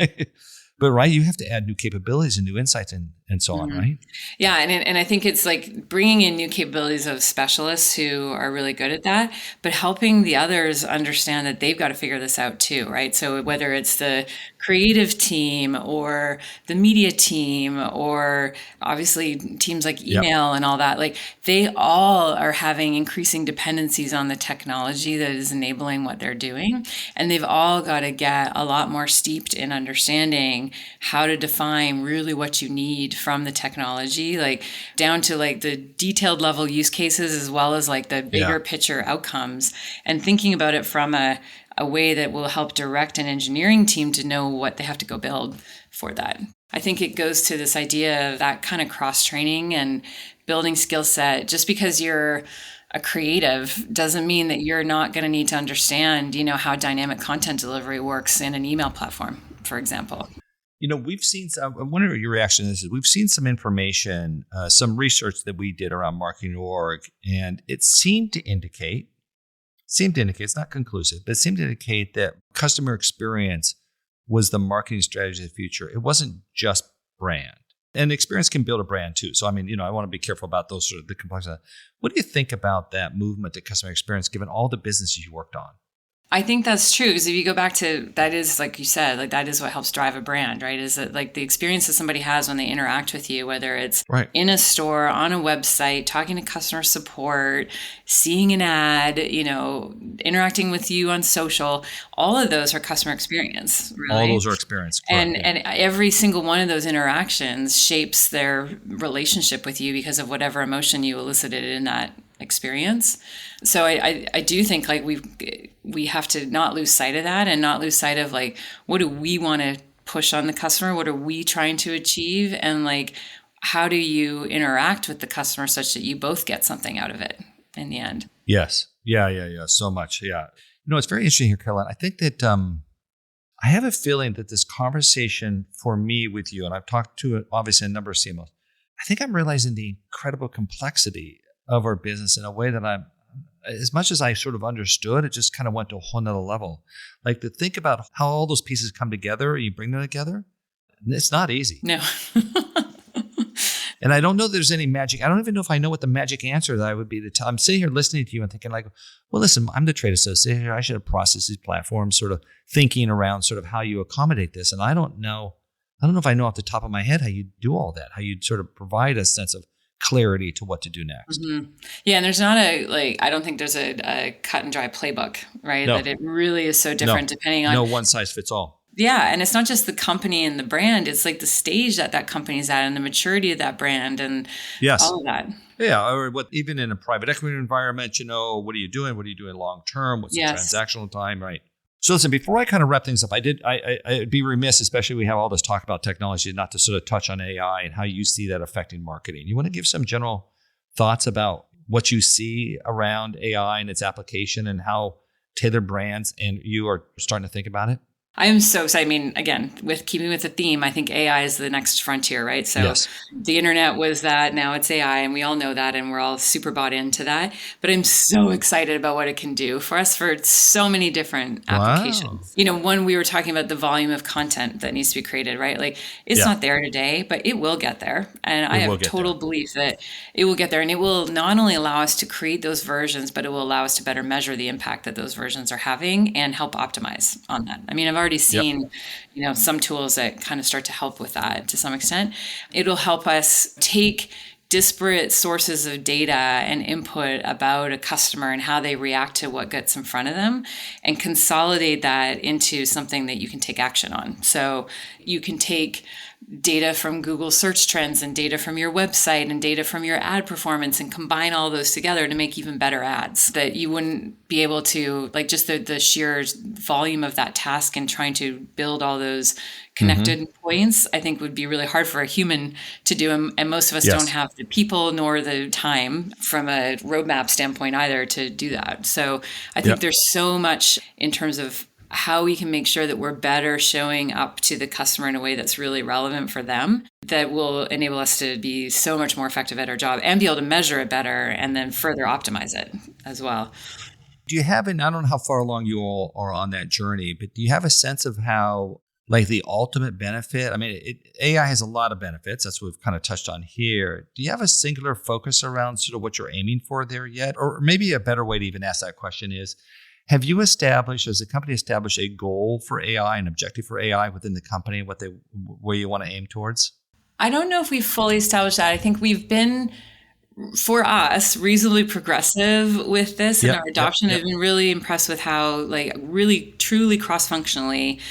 but right, you have to add new capabilities and new insights and so on, right? Yeah, and I think it's like bringing in new capabilities of specialists who are really good at that, but helping the others understand that they've got to figure this out too, right? So whether it's the creative team or the media team or obviously teams like email and all that, like they all are having increasing dependencies on the technology that is enabling what they're doing. And they've all got to get a lot more steeped in understanding how to define really what you need from the technology, like down to like the detailed level use cases as well as like the bigger picture outcomes, and thinking about it from a way that will help direct an engineering team to know what they have to go build for that. I think it goes to this idea of that kind of cross training and building skill set. Just because you're a creative doesn't mean that you're not going to need to understand, how dynamic content delivery works in an email platform, for example. We've seen some, I wonder what your reaction to this is. We've seen some information, some research that we did around marketing.org, and it seemed to indicate, it's not conclusive, but it seemed to indicate that customer experience was the marketing strategy of the future. It wasn't just brand. And experience can build a brand too. So, I want to be careful about those sort of the complexity. What do you think about that movement to customer experience, given all the businesses you worked on? I think that's true, because if you go back to, that is, like you said, like that is what helps drive a brand, right? Is that like the experience that somebody has when they interact with you, whether it's in a store, on a website, talking to customer support, seeing an ad, interacting with you on social, all of those are customer experience, really. All those are experience. Correct, and every single one of those interactions shapes their relationship with you because of whatever emotion you elicited in that experience. So I do think like we have to not lose sight of that and not lose sight of like, what do we want to push on the customer? What are we trying to achieve? And like, how do you interact with the customer such that you both get something out of it in the end? Yes. Yeah. So much. Yeah. It's very interesting here, Caroline. I think that I have a feeling that this conversation for me with you, and I've talked to obviously a number of CMOs, I think I'm realizing the incredible complexity of our business in a way that as much as I sort of understood, it just kind of went to a whole nother level. Like to think about how all those pieces come together, you bring them together. It's not easy. No. And I don't know there's any magic. I don't even know if I know what the magic answer that I would be to tell. I'm sitting here listening to you and thinking like, well, listen, I'm the trade associate here. I should have processed these platforms, sort of thinking around sort of how you accommodate this. And I don't know if I know off the top of my head how you do all that, how you sort of provide a sense of clarity to what to do next. Mm-hmm. Yeah, and there's not I don't think there's a cut and dry playbook, right? No. That it really is so different depending on. No one size fits all. Yeah, and it's not just the company and the brand, it's like the stage that company's at and the maturity of that brand and all of that. Yeah, or what even in a private equity environment, what are you doing? What are you doing long term? What's the transactional time, right? So listen, before I kind of wrap things up, I'd be remiss, especially we have all this talk about technology, not to sort of touch on AI and how you see that affecting marketing. You want to give some general thoughts about what you see around AI and its application and how Tailored Brands and you are starting to think about it? I am so excited. I mean, again, with keeping with the theme, I think AI is the next frontier, right? So the internet was that, now it's AI, and we all know that, and we're all super bought into that. But I'm so excited about what it can do for us for so many different applications. One, we were talking about the volume of content that needs to be created, right? Like it's not there today, but it will get there. And I have total belief that it will get there. And it will not only allow us to create those versions, but it will allow us to better measure the impact that those versions are having and help optimize on that. I mean, I've already seen, some tools that kind of start to help with that to some extent. It'll help us take disparate sources of data and input about a customer and how they react to what gets in front of them and consolidate that into something that you can take action on. So you can take data from Google search trends and data from your website and data from your ad performance and combine all those together to make even better ads that you wouldn't be able to, like just the sheer volume of that task and trying to build all those connected points, I think would be really hard for a human to do. And most of us don't have the people nor the time from a roadmap standpoint either to do that. So I think there's so much in terms of how we can make sure that we're better showing up to the customer in a way that's really relevant for them, that will enable us to be so much more effective at our job and be able to measure it better and then further optimize it as well. Do you have I don't know how far along you all are on that journey, but do you have a sense of how, like the ultimate benefit? I mean, AI has a lot of benefits. That's what we've kind of touched on here. Do you have a singular focus around sort of what you're aiming for there yet? Or maybe a better way to even ask that question is, have you established, as a company, established a goal for AI, an objective for AI within the company, where you want to aim towards? I don't know if we've fully established that. I think we've been, for us, reasonably progressive with this and our adoption. I've been really impressed with how, like, really, truly cross-functionally,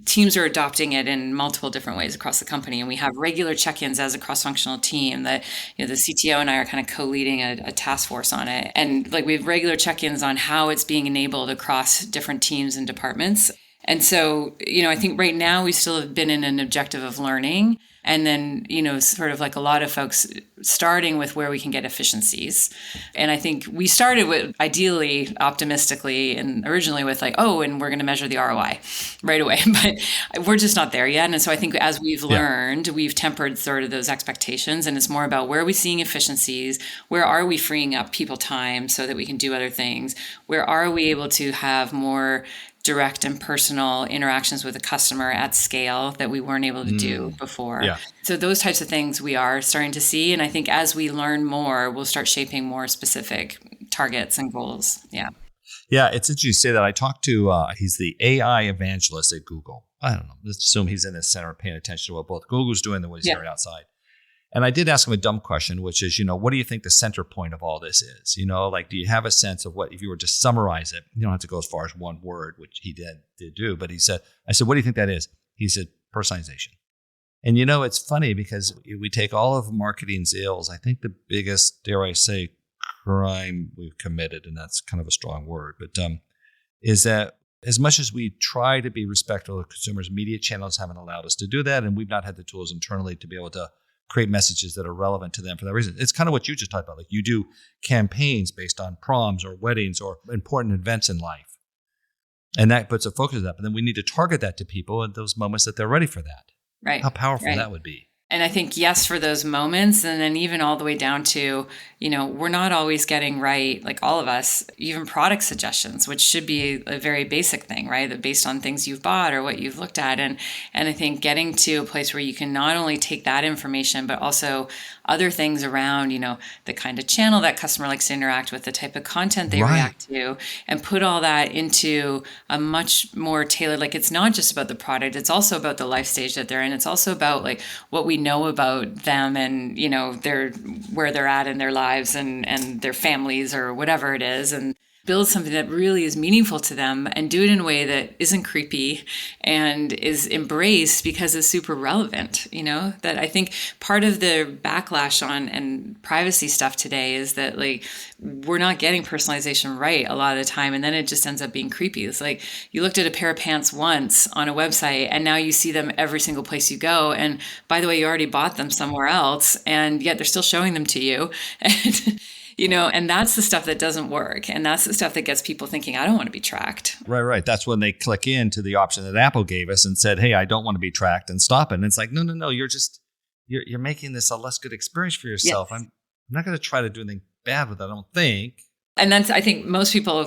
teams are adopting it in multiple different ways across the company. And we have regular check-ins as a cross-functional team that, the CTO and I are kind of co-leading a task force on it. And like we have regular check-ins on how it's being enabled across different teams and departments. And so, I think right now we still have been in an objective of learning. And then, sort of like a lot of folks starting with where we can get efficiencies. And I think we started with ideally optimistically and originally with like, and we're going to measure the ROI right away, but we're just not there yet. And so I think as we've learned, we've tempered sort of those expectations, and it's more about where are we seeing efficiencies? Where are we freeing up people time so that we can do other things? Where are we able to have more direct and personal interactions with a customer at scale that we weren't able to do before. So those types of things we are starting to see. And I think as we learn more, we'll start shaping more specific targets and goals. Yeah, it's interesting you say that. I talked to, he's the AI evangelist at Google. I don't know, let's assume he's in the center paying attention to what both Google's doing and what he's hearing outside. And I did ask him a dumb question, which is, what do you think the center point of all this is? Do you have a sense of what, if you were to summarize it, you don't have to go as far as one word, which he did do, but I said, what do you think that is? He said, personalization. And it's funny because we take all of marketing's ills. I think the biggest, dare I say, crime we've committed, and that's kind of a strong word, but is that as much as we try to be respectful of consumers, media channels haven't allowed us to do that, and we've not had the tools internally to be able to create messages that are relevant to them for that reason. It's kind of what you just talked about. Like you do campaigns based on proms or weddings or important events in life. And that puts a focus on that. But then we need to target that to people at those moments that they're ready for that. Right. How powerful that would be. And I think, yes, for those moments, and then even all the way down to, we're not always getting right, like all of us, even product suggestions, which should be a very basic thing, right? That based on things you've bought or what you've looked at. And I think getting to a place where you can not only take that information, but also other things around, the kind of channel that customer likes to interact with, the type of content they react to, and put all that into a much more tailored, like it's not just about the product, it's also about the life stage that they're in. It's also about like what we know about them and, where they're at in their lives and their families or whatever it is. And build something that really is meaningful to them and do it in a way that isn't creepy and is embraced because it's super relevant. That I think part of the backlash on and privacy stuff today is that like we're not getting personalization right a lot of the time, and then it just ends up being creepy. It's like you looked at a pair of pants once on a website and now you see them every single place you go, and by the way, you already bought them somewhere else, and yet they're still showing them to you. And that's the stuff that doesn't work. And that's the stuff that gets people thinking, I don't want to be tracked. Right. That's when they click into the option that Apple gave us and said, hey, I don't want to be tracked, and stop it. And it's like, no, you're making this a less good experience for yourself. Yes. I'm not going to try to do anything bad with it, I don't think. And that's, I think most people,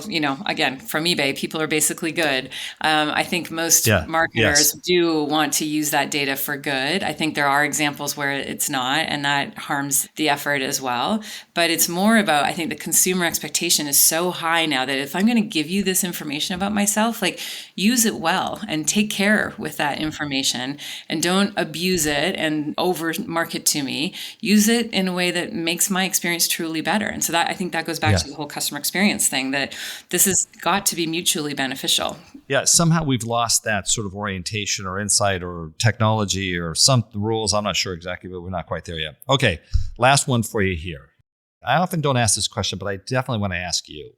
again, from eBay, people are basically good. I think most marketers do want to use that data for good. I think there are examples where it's not, and that harms the effort as well. But it's more about, I think the consumer expectation is so high now that if I'm going to give you this information about myself, like use it well and take care with that information and don't abuse it and over market to me. Use it in a way that makes my experience truly better. And so that, I think that goes back to the whole customer experience thing, that this has got to be mutually beneficial. Yeah, somehow we've lost that sort of orientation or insight or technology or some rules. I'm not sure exactly, but we're not quite there yet. Okay, last one for you here. I often don't ask this question, but I definitely want to ask you.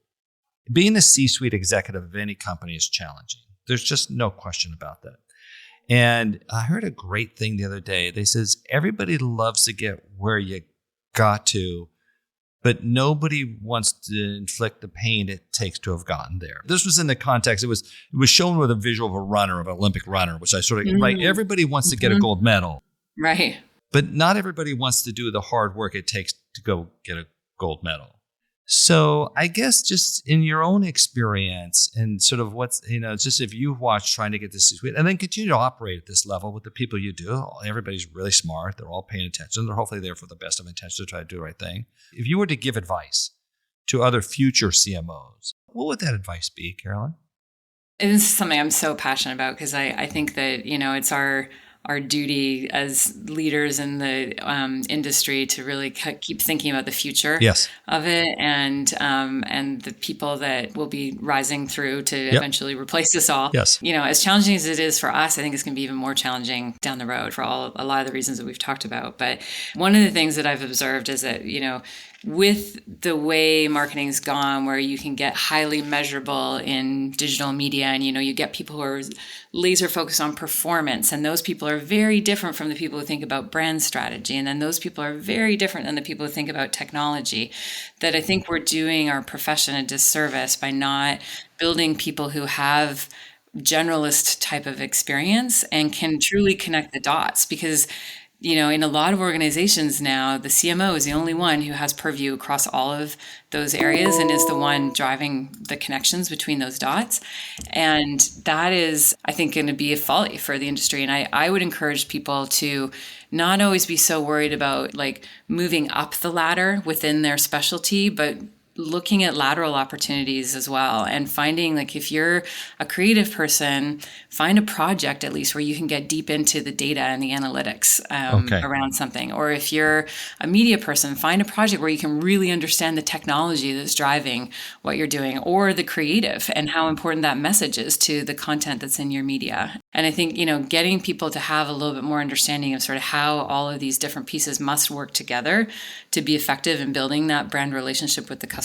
Being a C-suite executive of any company is challenging. There's just no question about that. And I heard a great thing the other day. They says, everybody loves to get where you got to, but nobody wants to inflict the pain it takes to have gotten there. This was in the context, it was shown with a visual of a runner, of an Olympic runner, which I sort of, like, everybody wants to get a gold medal. Right. But not everybody wants to do the hard work it takes to go get a gold medal. So I guess just in your own experience and sort of what's, just if you watch trying to get this C-suite and then continue to operate at this level with the people you do, everybody's really smart. They're all paying attention. They're hopefully there for the best of intentions to try to do the right thing. If you were to give advice to other future CMOs, what would that advice be, Carolyn? And this is something I'm so passionate about because I think that, it's our duty as leaders in the industry to really keep thinking about the future of it and the people that will be rising through to eventually replace us all. Yes. As challenging as it is for us, I think it's going to be even more challenging down the road for a lot of the reasons that we've talked about. But one of the things that I've observed is that, with the way marketing's gone, where you can get highly measurable in digital media and, you get people who are laser focused on performance, and those people are very different from the people who think about brand strategy. And then those people are very different than the people who think about technology, that I think we're doing our profession a disservice by not building people who have generalist type of experience and can truly connect the dots. Because in a lot of organizations now, the CMO is the only one who has purview across all of those areas and is the one driving the connections between those dots. And that is, I think, going to be a folly for the industry. And I would encourage people to not always be so worried about like moving up the ladder within their specialty, but looking at lateral opportunities as well and finding, like, if you're a creative person, find a project at least where you can get deep into the data and the analytics around something. Or if you're a media person, find a project where you can really understand the technology that's driving what you're doing, or the creative and how important that message is to the content that's in your media. And I think, getting people to have a little bit more understanding of sort of how all of these different pieces must work together to be effective in building that brand relationship with the customer.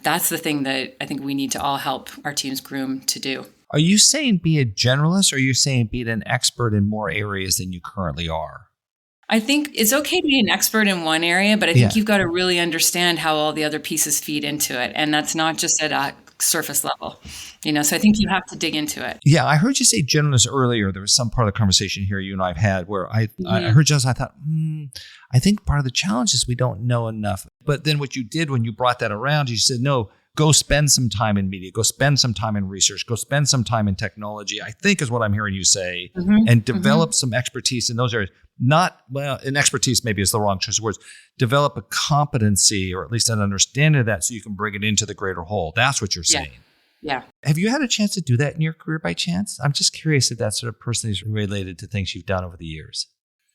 That's the thing that I think we need to all help our teams groom to do. Are you saying be a generalist, or are you saying be an expert in more areas than you currently are? I think it's okay to be an expert in one area, but I think you've got to really understand how all the other pieces feed into it. And that's not just at a surface level, so I think you have to dig into it. Yeah, I heard you say generalist earlier. There was some part of the conversation here you and I have had where I heard generalist. I thought, I think part of the challenge is we don't know enough. But then what you did when you brought that around, you said, no, go spend some time in media, go spend some time in research, go spend some time in technology, I think is what I'm hearing you say, and develop some expertise in those areas. And expertise maybe is the wrong choice of words. Develop a competency or at least an understanding of that so you can bring it into the greater whole. That's what you're saying. Yeah. Have you had a chance to do that in your career by chance? I'm just curious if that sort of person is related to things you've done over the years.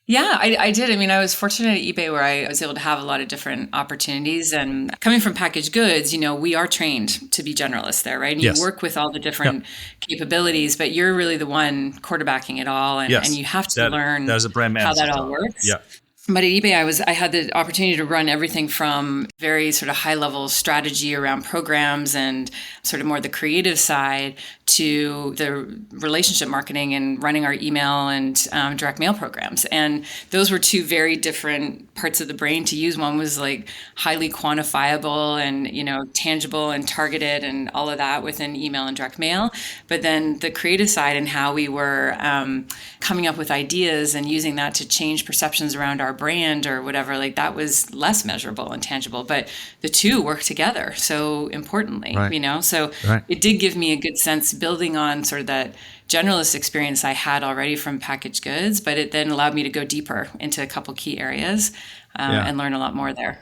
Yeah, I did. I mean, I was fortunate at eBay where I was able to have a lot of different opportunities. And coming from packaged goods, we are trained to be generalists there, right? And you work with all the different capabilities, but you're really the one quarterbacking it all. And you have to learn that is a brand how that all job. works. Yeah. But at eBay, I had the opportunity to run everything from very sort of high level strategy around programs and sort of more the creative side to the relationship marketing and running our email and direct mail programs. And those were two very different parts of the brain to use. One was like highly quantifiable and, tangible and targeted and all of that within email and direct mail. But then the creative side and how we were coming up with ideas and using that to change perceptions around our brand or whatever, like that was less measurable and tangible. But the two work together so importantly, So it did give me a good sense building on sort of that generalist experience I had already from packaged goods, but it then allowed me to go deeper into a couple key areas and learn a lot more there.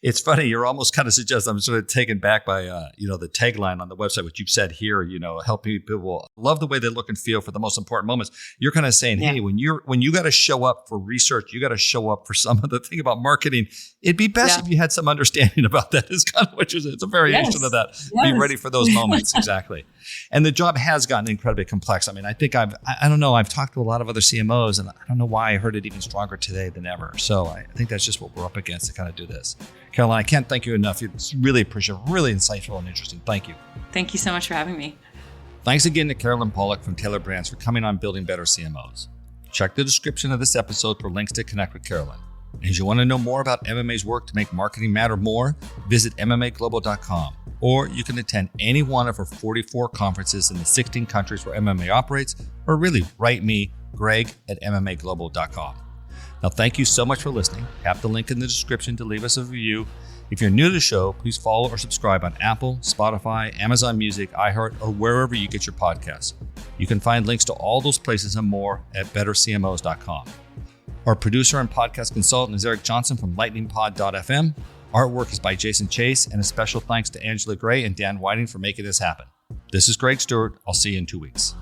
It's funny. You're almost kind of suggesting, I'm sort of taken back by, the tagline on the website, which you've said here, helping people love the way they look and feel for the most important moments. You're kind of saying, hey, when you got to show up for research, you got to show up for some of the thing about marketing. It'd be best if you had some understanding about that is kind of what you're saying. It's a variation of that. Be ready for those moments. Exactly. And the job has gotten incredibly complex. I mean, I think I don't know. I've talked to a lot of other CMOs and I don't know why I heard it even stronger today than ever. So I think that's just what we're up against to kind of do this. Caroline, I can't thank you enough. It's really appreciative, really insightful and interesting. Thank you. Thank you so much for having me. Thanks again to Carolyn Pollock from Taylor Brands for coming on Building Better CMOs. Check the description of this episode for links to connect with Carolyn. And if you want to know more about MMA's work to make marketing matter more, visit MMAglobal.com. Or you can attend any one of her 44 conferences in the 16 countries where MMA operates, or really write me, greg@MMAglobal.com. Now, thank you so much for listening. Tap the link in the description to leave us a review. If you're new to the show, please follow or subscribe on Apple, Spotify, Amazon Music, iHeart, or wherever you get your podcasts. You can find links to all those places and more at bettercmos.com. Our producer and podcast consultant is Eric Johnson from lightningpod.fm. Artwork is by Jason Chase, and a special thanks to Angela Gray and Dan Whiting for making this happen. This is Greg Stewart. I'll see you in 2 weeks.